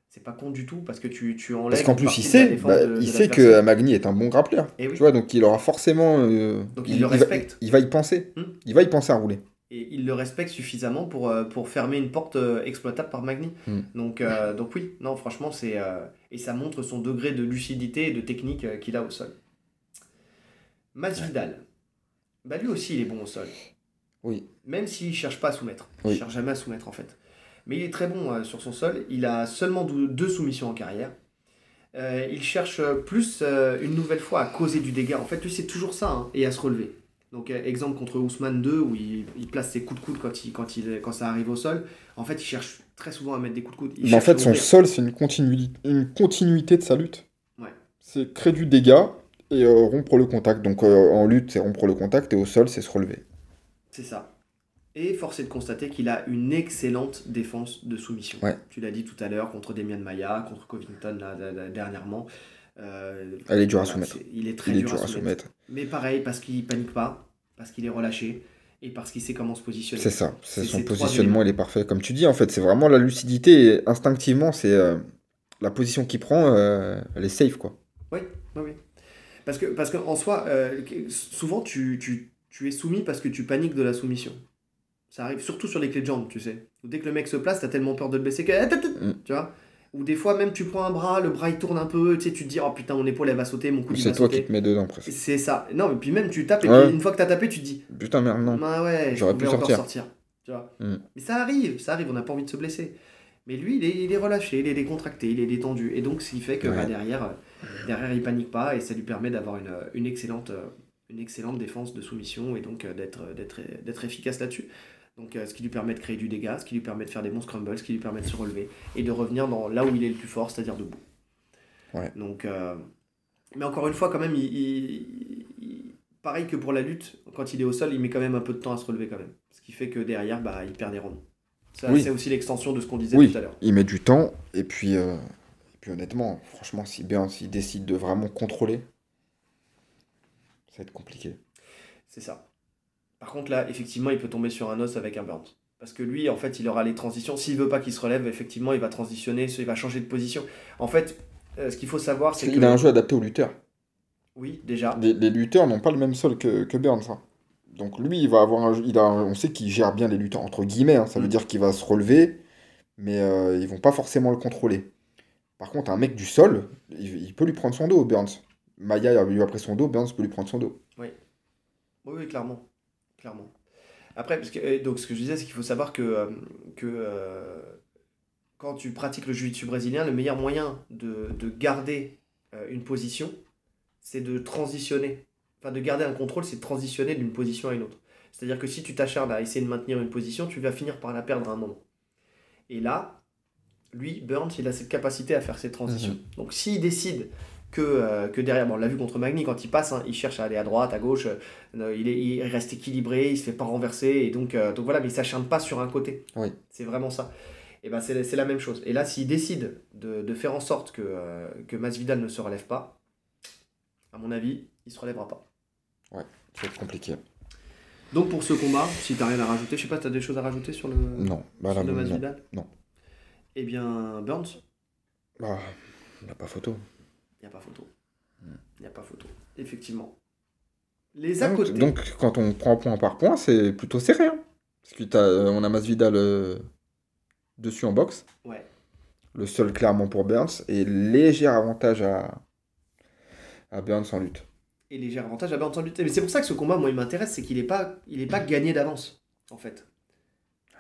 C'est pas con du tout parce que tu enlèves. Parce qu'en plus, il sait que Magny est un bon grappleur. Oui. Tu vois, donc il aura forcément. Donc il le respecte. Il va y penser. Il va y penser à rouler. Et il le respecte suffisamment pour fermer une porte exploitable par Magny. Donc oui, non, franchement, et ça montre son degré de lucidité et de technique qu'il a au sol. Masvidal, lui aussi, il est bon au sol. Oui. Même s'il ne cherche pas à soumettre. Il ne cherche jamais à soumettre, en fait. Mais il est très bon sur son sol. Il a seulement 2 soumissions en carrière. Il cherche plus une nouvelle fois à causer du dégât. En fait, lui, c'est toujours ça, hein, et à se relever. Donc, exemple contre Ousmane 2, où il place ses coups de coude quand ça arrive au sol. En fait, il cherche très souvent à mettre des coups de coude. Il Mais en cherche à fait, son ouvrir. sol, c'est une continuité de sa lutte. Ouais, C'est créer du dégât et rompre le contact. Donc en lutte, c'est rompre le contact et au sol, c'est se relever. c'est ça. Et force est de constater qu'il a une excellente défense de soumission. Ouais. Tu l'as dit tout à l'heure, contre Demian Maia, contre Covington dernièrement. Elle est dure à Voilà, soumettre. il est très Il est dur à dur à soumettre. soumettre. Mais pareil, parce qu'il panique pas, parce qu'il est relâché, et parce qu'il sait comment se positionner. C'est ça. C'est C'est son ces trois positionnement, éléments. il est parfait. Comme tu dis, en fait, c'est vraiment la lucidité. Et instinctivement, c'est la position qu'il prend, elle est safe, quoi. Oui, oui, oui. Parce que en soi, souvent tu es soumis parce que tu paniques de la soumission. Ça arrive surtout sur les clés de jambe, tu sais. Où dès que le mec se place, t'as tellement peur de le blesser que. Mm. Tu vois. Ou des fois, même tu prends un bras, le bras il tourne un peu, tu sais, tu te dis, oh putain, mon épaule elle va sauter, mon coude il C'est va toi qui sauter. te mets dedans, presque. C'est ça. Non, et puis même tu tapes, et Ouais. puis une fois que t'as tapé, tu te dis, Putain, merde, non. ah ouais, je J'aurais pouvais pu encore sortir. sortir. Tu vois. Mm. Mais ça arrive, on n'a pas envie de se blesser. Mais lui, il est relâché, il est décontracté, il est détendu. Et donc, ce qui fait que Ouais. derrière, il panique pas et ça lui permet d'avoir une excellente défense de soumission et donc d'être efficace là-dessus. Donc, ce qui lui permet de créer du dégât, ce qui lui permet de faire des bons scrambles, ce qui lui permet de se relever et de revenir là où il est le plus fort, c'est-à-dire debout. Ouais. Donc, mais encore une fois, quand même, pareil que pour la lutte, quand il est au sol, il met quand même un peu de temps à se relever quand même. Ce qui fait que derrière, bah, il perd des rounds. Ça, Oui. c'est aussi l'extension de ce qu'on disait Oui, tout à l'heure. il met du temps. Et puis honnêtement, franchement, si Burns il décide de vraiment contrôler, ça va être compliqué. C'est ça. Par contre, là, effectivement, il peut tomber sur un os avec un Burns. Parce que lui, en fait, il aura les transitions. S'il veut pas qu'il se relève, effectivement, il va transitionner, il va changer de position. En fait, ce qu'il faut savoir, c'est Il que. a un jeu adapté aux lutteurs. Oui, déjà. Les lutteurs n'ont pas le même sol que Burns, hein. Donc lui, il va avoir on sait qu'il gère bien les lutteurs, entre guillemets, hein. Ça veut Mm. dire qu'il va se relever, mais ils vont pas forcément le contrôler. Par contre, un mec du sol, il peut lui prendre son dos, Burns. Maya lui a pris son dos, Burns peut lui prendre son dos. Oui. Oui, oui, clairement. Clairement. Après, donc, ce que je disais, c'est qu'il faut savoir que quand tu pratiques le jiu-jitsu brésilien, le meilleur moyen de garder une position, c'est de transitionner. Enfin, de garder un contrôle, c'est de transitionner d'une position à une autre. C'est-à-dire que si tu t'acharnes à essayer de maintenir une position, tu vas finir par la perdre à un moment. Et là, lui, Burns, il a cette capacité à faire ces transitions. Donc s'il décide que derrière, bon, on l'a vu contre Magny, quand il passe, hein, il cherche à aller à droite, à gauche, il reste équilibré, il se fait pas renverser, et donc voilà, mais il s'acharne pas sur un côté. Oui. C'est vraiment ça. Et ben c'est la même chose. Et là, s'il décide de faire en sorte que Masvidal ne se relève pas, à mon avis, il se relèvera pas. Ouais, ça va être compliqué. Donc pour ce combat, si t'as rien à rajouter, je sais pas, t'as des choses à rajouter sur le Non, bah là, sur le non. Masvidal? Non. Eh bien, Burns, Bah, il n'y a pas photo. il n'y a pas photo. Il n'y a pas photo. Effectivement. Les à côté. Donc, quand on prend point par point, c'est plutôt serré, hein. Parce on a Masvidal dessus en boxe. Ouais. Le seul clairement pour Burns. Et léger avantage à Burns en lutte. Et léger avantage à Burns en lutte. Mais c'est pour ça que ce combat, moi, il m'intéresse, c'est qu'il n'est pas gagné d'avance, en fait.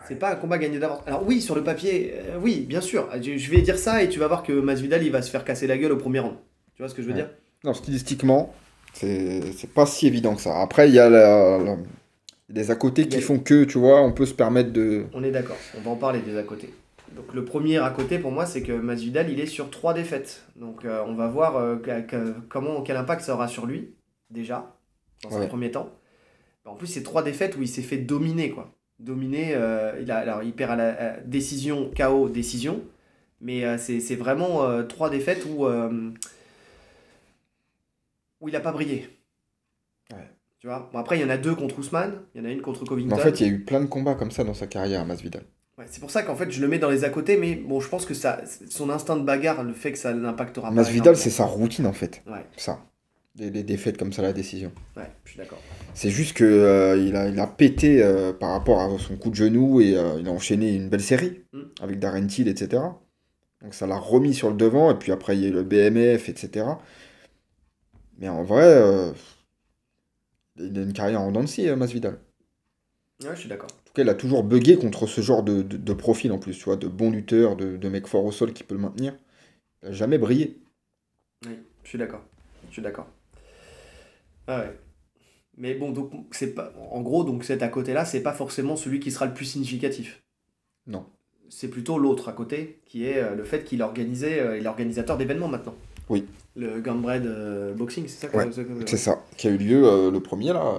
C'est pas un combat gagné d'avance. Alors oui, sur le papier, oui, bien sûr. Je vais dire ça et tu vas voir que Masvidal, il va se faire casser la gueule au premier round. Tu vois ce que je veux Ouais. dire? Non, stylistiquement, c'est pas si évident que ça. Après, il y a des à côté Il y qui a- font que, tu vois, on peut se permettre de... On est d'accord, on va en parler des à côté. Donc le premier à côté pour moi c'est que Masvidal il est sur 3 défaites. Donc on va voir quel impact ça aura sur lui déjà dans un Ouais. premier temps. En plus c'est 3 défaites où il s'est fait dominer quoi. Dominer, alors il perd à la décision, KO, décision. Mais c'est vraiment 3 défaites où il n'a pas brillé. Ouais. Tu vois? Bon, après il y en a 2 contre Ousmane, il y en a une contre Mais Covington. en fait, il y a eu plein de combats comme ça dans sa carrière, Masvidal. Ouais, c'est pour ça qu'en fait je le mets dans les à côté, mais bon, je pense que son instinct de bagarre, le fait que ça n'impactera pas. Masvidal, c'est sa routine, en fait. Ouais, Ça. Les défaites comme ça, la décision. ouais, je suis d'accord. C'est juste que il a pété par rapport à son coup de genou et il a enchaîné une belle série Mm. avec Darren Till, etc. Donc ça l'a remis sur le devant et puis après il y a eu le BMF, etc. Mais en vrai, il a une carrière en dents de scie, Masvidal. Ouais, je suis d'accord. En tout cas, il a toujours bugué contre ce genre de profil en plus, tu vois, de bons lutteurs, de mecs forts au sol qui peut le maintenir. Il n'a jamais brillé. Oui, je suis d'accord. Je suis d'accord. Ah ouais. Mais bon, donc c'est pas. En gros, donc cet à côté-là, c'est pas forcément celui qui sera le plus significatif. Non. C'est plutôt l'autre à côté, qui est le fait qu'il organisait, il est organisateur d'événements maintenant. Oui, Le Gunbread Boxing, c'est ça ouais, c'est ouais, ça. Qui a eu lieu le premier là,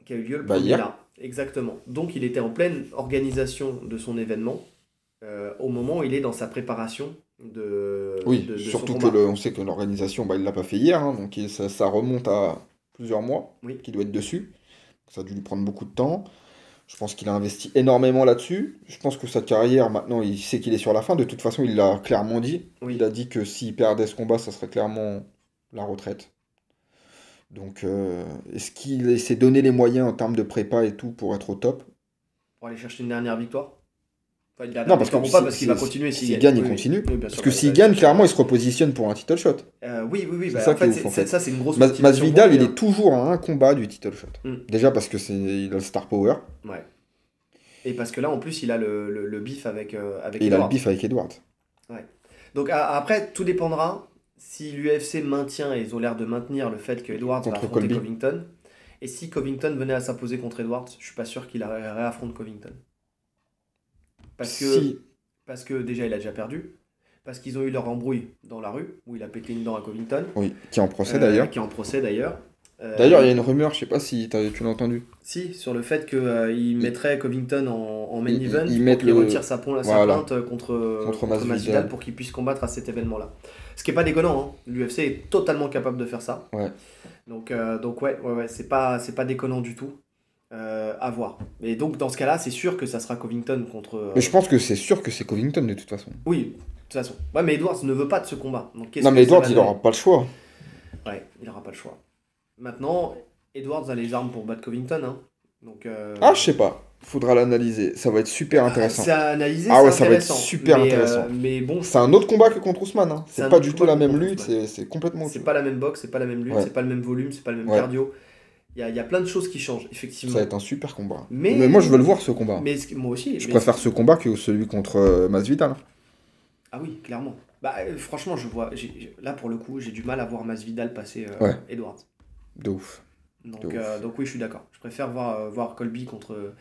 qui a eu lieu le bah premier hier. là. Exactement. Donc il était en pleine organisation de son événement au moment où il est dans sa préparation Oui, de son surtout que combat. on sait que l'organisation, bah, il l'a pas fait hier, hein, donc ça remonte à plusieurs mois Oui, qu'il doit être dessus. Ça a dû lui prendre beaucoup de temps. Je pense qu'il a investi énormément là-dessus. Je pense que sa carrière, maintenant, il sait qu'il est sur la fin. De toute façon, il l'a clairement dit. Il oui. a dit que s'il perdait ce combat, ça serait clairement la retraite. Donc, est-ce qu'il s'est donné les moyens en termes de prépa et tout pour être au top? Pour aller chercher une dernière victoire. Enfin, une Non, dernière parce que victoire ou pas, parce qu'il va continuer s'il s'il gagne. gagne, il Oui, oui. continue. Oui, bien Parce sûr, que bah, il va s'il aller gagne, chercher clairement, il se la. repositionne pour un title shot. Oui, oui, oui. C'est Bah, ça en qui est fait, ouf, en fait. ça, c'est une grosse motivation pour Masvidal, lui, il hein. est toujours à un combat du title shot. Mm. Déjà parce que il a le star power Ouais. Et parce que là, en plus, il a le bif avec et il a le Edwards. beef avec Edward. Ouais. Donc après, tout dépendra si l'UFC maintient, et ils ont l'air de maintenir le fait que Edwards va Contre affronter Colby. Covington. Et si Covington venait à s'imposer contre Edwards, je suis pas sûr qu'il réaffronte Covington. Parce que, Si, parce que déjà, il a déjà perdu. Parce qu'ils ont eu leur embrouille dans la rue, où il a pété une dent à Covington, oui, qui est en procès d'ailleurs. qui est en procès d'ailleurs. D'ailleurs, il y a Euh, une rumeur, je sais pas si tu l'as entendu. Si, sur le fait qu'il Ils, mettrait Covington en main ils- event ils pour mettent qu'il retire le. sa Voilà, plainte contre contre Masvidal Masvidal. pour qu'il puisse combattre à cet événement-là. Ce qui est pas déconnant, hein. L'UFC est totalement capable de faire ça. Ouais. Donc ouais, c'est pas déconnant du tout. À voir. Et donc dans ce cas-là, c'est sûr que ça sera Covington contre. Mais je pense que c'est sûr que c'est Covington de toute façon. Oui, de toute façon. Ouais, mais Edwards ne veut pas de ce combat. Donc qu'est-ce Non, que mais ça Edward, va il donner? aura pas le choix. Ouais, il n'aura pas le choix. Maintenant, Edwards a les armes pour battre Covington, hein. Donc Ah, je sais pas. Faudra l'analyser. Ça va être super c'est intéressant. à analyser, Ah c'est ouais, ça va être intéressant. super intéressant. Mais bon, C'est un autre combat que contre Ousmane, hein. c'est C'est un pas autre du tout combat la que même contre lutte, Ousmane. c'est complètement autre C'est chose. pas la même boxe, c'est pas la même lutte, Ouais, c'est pas le même volume, c'est pas le même ouais. cardio. Il y a plein de choses qui changent, Ça va effectivement. être un super combat. Mais Mais, moi, je veux le voir ce combat. moi aussi. Je préfère ce combat que celui contre Masvidal. Ah oui, clairement. Bah, franchement, là pour le coup, j'ai du mal à voir Masvidal passer Ouais, Edwards. de ouf. De ouf. Donc oui, je suis d'accord. Je préfère voir Colby contre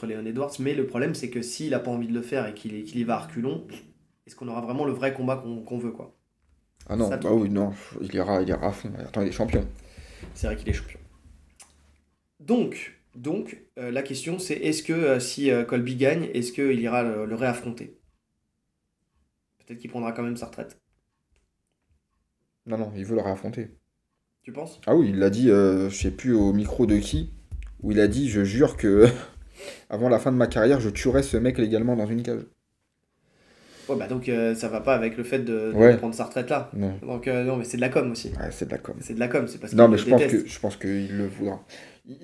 Leon Edwards. Mais le problème, c'est que s'il a pas envie de le faire et qu'il y va à reculons, est-ce qu'on aura vraiment le vrai combat qu'on veut, quoi? Ah C'est non, ça le bah truc. oui, non, il ira à fond. Attends, il est champion. C'est vrai qu'il est champion. Donc la question, c'est est-ce que si Colby gagne, est-ce qu'il ira le réaffronter? Peut-être qu'il prendra quand même sa retraite. Non, non, il veut le réaffronter. Tu penses? Ah oui, il l'a dit, je sais plus au micro de qui, où il a dit, je jure que avant la fin de ma carrière, je tuerai ce mec légalement dans une cage. Ouais, bah donc ça va pas avec le fait de Ouais, prendre sa retraite là. non, Donc non, mais c'est de la com aussi. ouais, c'est de la com. C'est de la com, c'est parce Non, qu'il mais le déteste. je pense qu'il le voudra.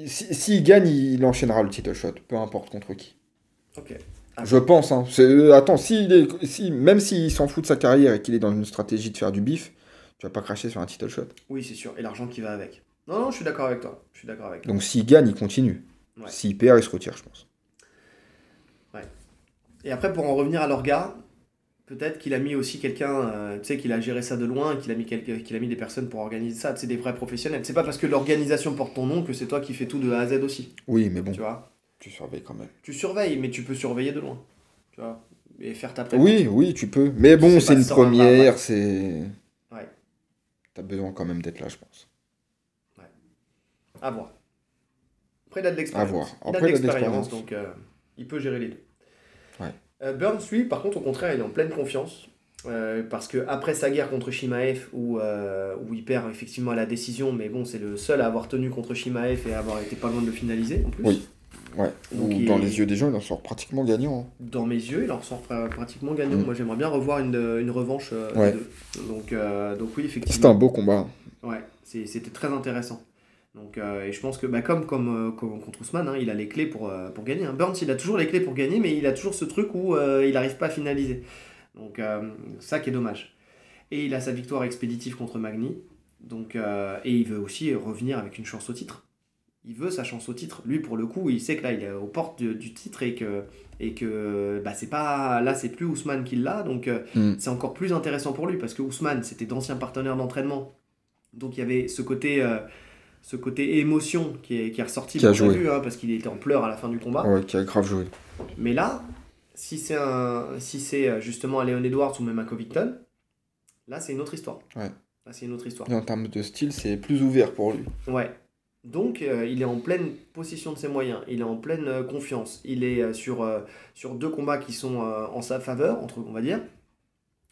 S'il gagne, il enchaînera le title shot, peu importe contre qui. Ok. Ah, Je pense, hein. Attends, même s'il s'en fout de sa carrière et qu'il est dans une stratégie de faire du bif, tu vas pas cracher sur un title shot. oui, c'est sûr. Et l'argent qui va avec. Non, non, je suis d'accord avec toi. Je suis d'accord avec toi. Donc s'il gagne, il continue. Ouais. S'il perd, il se retire, je pense. Ouais. Et après, pour en revenir à l'orga, peut-être qu'il a mis aussi quelqu'un, tu sais, qu'il a géré ça de loin, qu'il a mis des personnes pour organiser ça, tu sais, des vrais professionnels. C'est pas parce que l'organisation porte ton nom que c'est toi qui fais tout de A à Z aussi. Oui, mais bon, Tu vois? tu surveilles quand même. Tu surveilles, mais tu peux surveiller de loin. Tu vois? Et faire ta prépa. Oui, oui, tu peux. Mais Tu bon, sais c'est pas une si ça aura un vrai première, impact. c'est... Ouais, T'as besoin quand même d'être là, je pense. ouais. À voir. Après, il a de À voir. l'expérience. Il a de Après, il a de l'expérience, l'expérience. donc il peut gérer les deux. Ouais. Burns, lui, par contre, au contraire, il est en pleine confiance. Parce que après sa guerre contre Shimaev, où il perd effectivement à la décision, mais bon, c'est le seul à avoir tenu contre Shimaev et à avoir été pas loin de le finaliser en plus. Oui, ouais. Donc Ou dans les yeux des gens, il en sort pratiquement gagnant, hein. dans mes yeux, il en ressort pratiquement gagnant. Mm. Moi, j'aimerais bien revoir une revanche des Ouais. deux. Donc oui, C'était un effectivement. beau combat. Ouais, c'était très intéressant. Donc, et je pense que comme contre Ousmane, hein, il a les clés pour gagner, hein. Burns, il a toujours les clés pour gagner, mais il a toujours ce truc où il n'arrive pas à finaliser. Donc ça qui est dommage. Et il a sa victoire expéditive contre Magny. Donc, et il veut aussi revenir avec une chance au titre. Il veut sa chance au titre. Lui, pour le coup, il sait que là, il est aux portes du titre et que bah, c'est pas, là, c'est plus Ousmane qui l'a. Donc, c'est encore plus intéressant pour lui parce que Ousmane, c'était d'anciens partenaires d'entraînement. Donc, il y avait ce côté émotion qui est ressorti, Qui a on l'a joué. vu, hein, parce qu'il était en pleurs à la fin du combat. Ouais, qui a grave joué. Mais là, si c'est justement un Leon Edwards ou même un Covington, là, c'est une autre histoire. Ouais. Là, c'est une autre histoire. Et en termes de style, c'est plus ouvert pour lui. Ouais. Donc, il est en pleine possession de ses moyens, il est en pleine confiance, il est sur 2 combats qui sont en sa faveur, on va dire.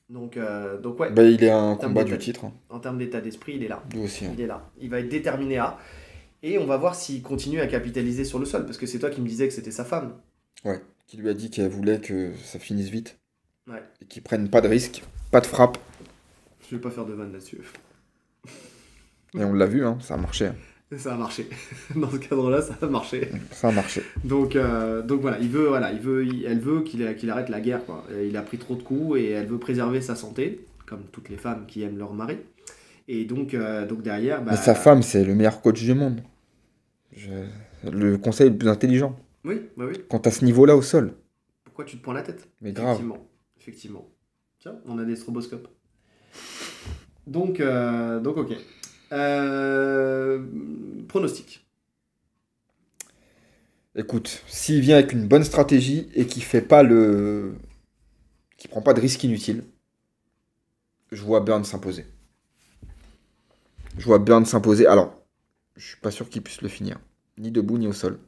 Donc ouais, Bah, il est à un termes combat d'état- du titre. Hein. en termes d'état d'esprit, il est là. Lui aussi. Hein. Il est là. Il va être déterminé à. Et on va voir s'il continue à capitaliser sur le sol, parce que c'est toi qui me disais que c'était sa femme. Ouais. Qui lui a dit qu'elle voulait que ça finisse vite. Ouais. Et qu'il prenne pas de risque, pas de frappe. Je vais pas faire de vanne là-dessus. Et on l'a vu, hein, ça a marché. Hein. Ça a marché. Dans ce cadre-là, ça a marché. Ça a marché. Donc voilà, elle veut qu'il arrête la guerre, quoi. Il a pris trop de coups et elle veut préserver sa santé, comme toutes les femmes qui aiment leur mari. Et donc derrière, bah, Mais sa femme, c'est le meilleur coach du monde. Le conseil le plus intelligent. oui, bah oui. Quand à ce niveau-là au sol. Pourquoi tu te prends la tête? Mais grave. Effectivement. Tiens, on a des stroboscopes. Donc ok. Pronostic. Écoute, s'il vient avec une bonne stratégie et qui prend pas de risque inutile, je vois Burns s'imposer. Alors, je suis pas sûr qu'il puisse le finir. Ni debout, ni au sol.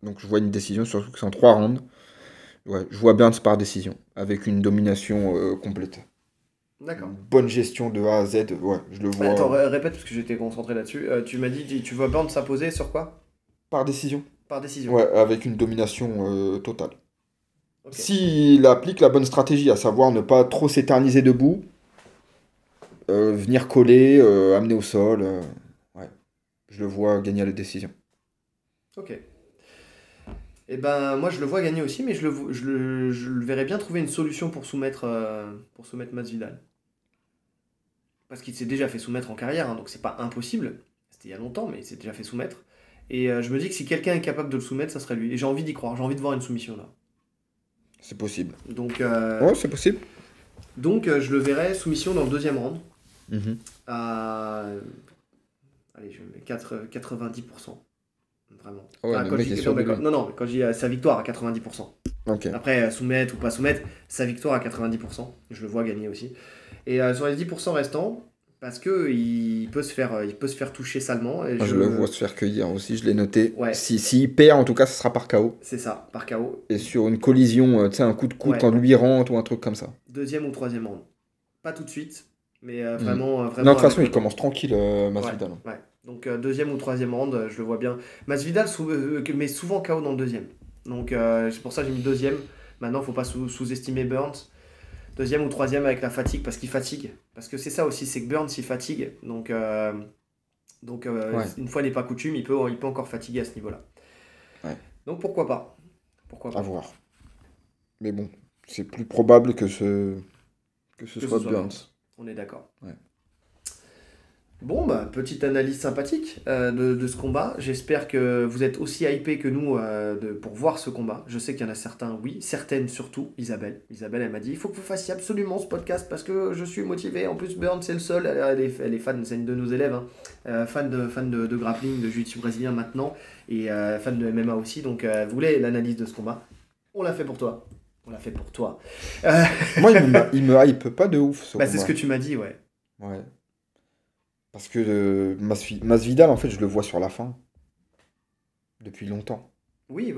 Donc je vois une décision, surtout que c'est en 3 rounds. Ouais, je vois Burns par décision, avec une domination complète. D'accord. Une bonne gestion de A à Z, ouais, je le vois. Attends, répète parce que j'étais concentré là-dessus. Tu m'as dit, tu vois Burns s'imposer sur quoi? Par décision. Par décision. Ouais, avec une domination totale. Ok. S'il applique la bonne stratégie, à savoir ne pas trop s'éterniser debout, venir coller, amener au sol, ouais, je le vois gagner à la décision. Ok. Et ben moi je le vois gagner aussi, mais je le verrais bien trouver une solution pour soumettre Masvidal. Parce qu'il s'est déjà fait soumettre en carrière, hein, donc c'est pas impossible. C'était il y a longtemps, mais il s'est déjà fait soumettre. Et je me dis que si quelqu'un est capable de le soumettre, ça serait lui. Et j'ai envie d'y croire, j'ai envie de voir une soumission là. C'est possible. Donc, Ouais, c'est possible. donc je le verrais soumission dans le 2e round Mhm. à allez, je mets 90%. Vraiment. Ouais, Ah, le quand mec je est dis- sûr non, de mais lui. non, mais quand je dis sa victoire à 90%. Ok. Après, soumettre ou pas soumettre, sa victoire à 90%. Je le vois gagner aussi. Et sur les 10% restants, parce que il peut se faire toucher salement. Et Je le vois se faire cueillir aussi, je l'ai noté. Ouais. S'il perd, en tout cas, ce sera par KO. C'est ça, par KO. Et sur une collision, tu sais, un coup de coude Ouais. quand lui rentre ou un truc comme ça. 2e ou 3e round. Pas tout de suite, mais vraiment. Non, de toute façon, avec- il commence tranquille, Masvidal. Ouais. Donc 2e ou 3e round, je le vois bien. Masvidal met souvent KO dans le 2e. Donc c'est pour ça que j'ai mis 2e. Maintenant, faut pas sous-estimer Burns. 2e ou 3e avec la fatigue, parce qu'il fatigue. Parce que c'est ça aussi, c'est que Burns, il fatigue. Donc Ouais. une fois n'est pas coutume, il peut encore fatiguer à ce niveau-là. Ouais. Donc pourquoi pas? Pourquoi À pas? voir. Mais bon, c'est plus probable que ce soit Burns. On est d'accord. Ouais. Bon, bah, petite analyse sympathique de ce combat. J'espère que vous êtes aussi hypés que nous pour voir ce combat. Je sais qu'il y en a certains, oui, certaines surtout. Isabelle, elle m'a dit, il faut que vous fassiez absolument ce podcast parce que je suis motivé. En plus, Burn, c'est le seul. Elle est fan, c'est une de nos élèves, hein. Fan de grappling, de jiu-jitsu brésilien maintenant, et fan de MMA aussi. Donc, vous voulez l'analyse de ce combat? On l'a fait pour toi. On l'a fait pour toi. Moi, il me hype pas de ouf, ce Bah, c'est ce combat. que tu m'as dit, ouais. Ouais. Parce que Masvidal, en fait, je le vois sur la fin. Depuis longtemps. Oui.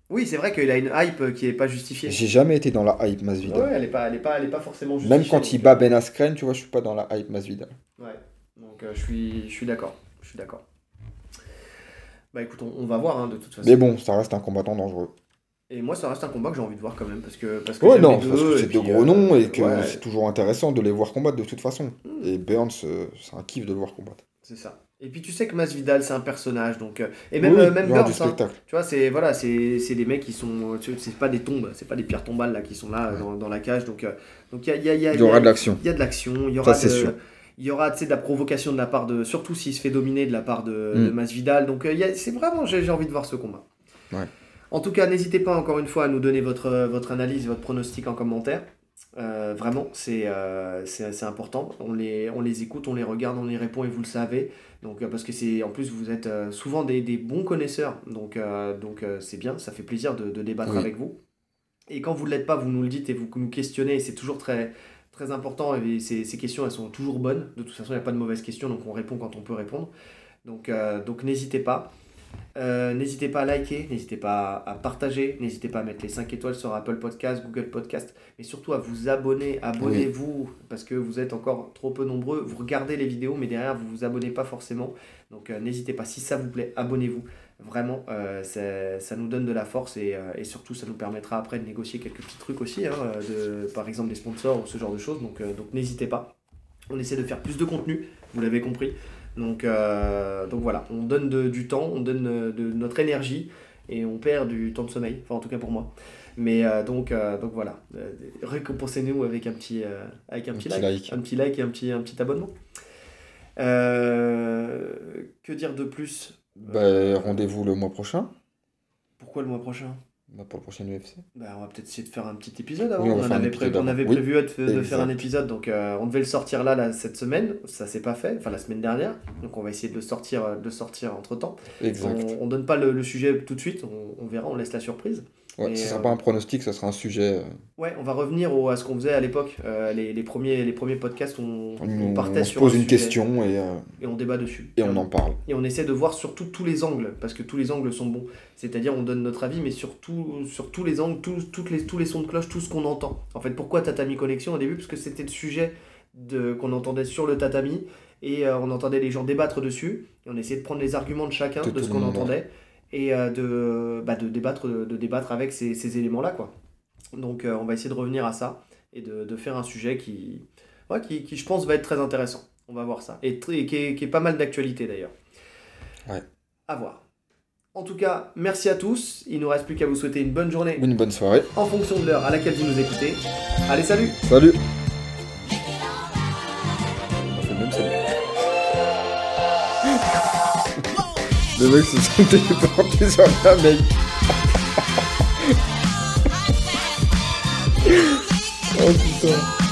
Oui, c'est vrai qu'il a une hype qui est pas justifiée. J'ai jamais été dans la hype Masvidal. Ouais, elle est pas forcément justifiée. Même quand il bat Ben Askren, tu vois, je suis pas dans la hype Masvidal. Ouais, donc je suis d'accord. Bah écoute, on va voir, hein, de toute façon. Mais bon, ça reste un combattant dangereux. Et moi, ça reste un combat que j'ai envie de voir quand même, parce que Ouais, j'aime non, les parce deux, que et c'est de puis, gros noms et que ouais, c'est toujours intéressant de les voir combattre de toute façon. Mm. Et Burns, c'est un kiff de le voir combattre. c'est ça. Et puis tu sais que Masvidal, c'est un personnage, donc et même Oui, même genre Burns, du hein. spectacle. Tu vois, c'est des mecs qui sont, c'est pas des tombes, c'est pas des pierres tombales là qui sont là Ouais. dans la cage, donc il y Il y aura de l'action. Il y a de l'action, Ça, c'est sûr. Il y aura de la provocation de la part de. Surtout s'il se fait dominer de la part de Masvidal. Donc c'est vraiment, j'ai envie de voir ce combat. Ouais. En tout cas, n'hésitez pas encore une fois à nous donner votre analyse, votre pronostic en commentaire. Vraiment, c'est important. On les écoute, on les regarde, on y répond et vous le savez. Donc, parce que en plus, vous êtes souvent des bons connaisseurs. Donc c'est bien, ça fait plaisir de débattre avec vous. Et quand vous ne l'êtes pas, vous nous le dites et vous nous questionnez. Et c'est toujours très, très important. Et ces questions, elles sont toujours bonnes. De toute façon, il n'y a pas de mauvaises questions. Donc, on répond quand on peut répondre. Donc n'hésitez pas. N'hésitez pas à liker, n'hésitez pas à partager, n'hésitez pas à mettre les 5 étoiles sur Apple Podcast, Google Podcast, mais surtout à vous abonner, abonnez-vous, parce que vous êtes encore trop peu nombreux, vous regardez les vidéos, mais derrière vous vous abonnez pas forcément, donc n'hésitez pas, si ça vous plaît, abonnez-vous, vraiment, ça nous donne de la force, et surtout ça nous permettra après de négocier quelques petits trucs aussi, par exemple des sponsors ou ce genre de choses, donc n'hésitez pas, on essaie de faire plus de contenu, vous l'avez compris. Donc voilà, on donne du temps, on donne de notre énergie et on perd du temps de sommeil, enfin en tout cas pour moi. Mais donc voilà, récompensez-nous avec un petit like, un petit like et un petit abonnement. Que dire de plus? Rendez-vous le mois prochain. Pourquoi le mois prochain? Pour le prochain UFC. On va peut-être essayer de faire un petit épisode avant. Oui, on avait prévu de faire un épisode, donc on devait le sortir là cette semaine, ça s'est pas fait, enfin la semaine dernière, donc on va essayer de le sortir entre temps. Exact. On donne pas le sujet tout de suite, on verra, on laisse la surprise. Ouais, ce sera pas un pronostic, ça sera un sujet. Ouais, on va revenir à ce qu'on faisait à l'époque. Les premiers podcasts, on partait sur on se pose une question et on débat dessus. Et on en parle. Et on essaie de voir surtout tous les angles, parce que tous les angles sont bons. C'est-à-dire, on donne notre avis, mais sur tous les angles, tous les sons de cloche, tout ce qu'on entend. En fait, pourquoi Tatami Connexion au début? Parce que c'était le sujet qu'on entendait sur le tatami, et on entendait les gens débattre dessus. Et on essayait de prendre les arguments de chacun, de ce qu'on entendait. Et de débattre avec ces éléments-là, quoi. Donc on va essayer de revenir à ça et de faire un sujet qui, je pense, va être très intéressant. On va voir ça. Et qui est pas mal d'actualité, d'ailleurs. Ouais. À voir. En tout cas, merci à tous. Il ne nous reste plus qu'à vous souhaiter une bonne journée. Une bonne soirée. En fonction de l'heure à laquelle vous nous écoutez. Allez, salut. Salut. On fait le même salut. Les mecs se sont téléportés sur la mec. Oh putain.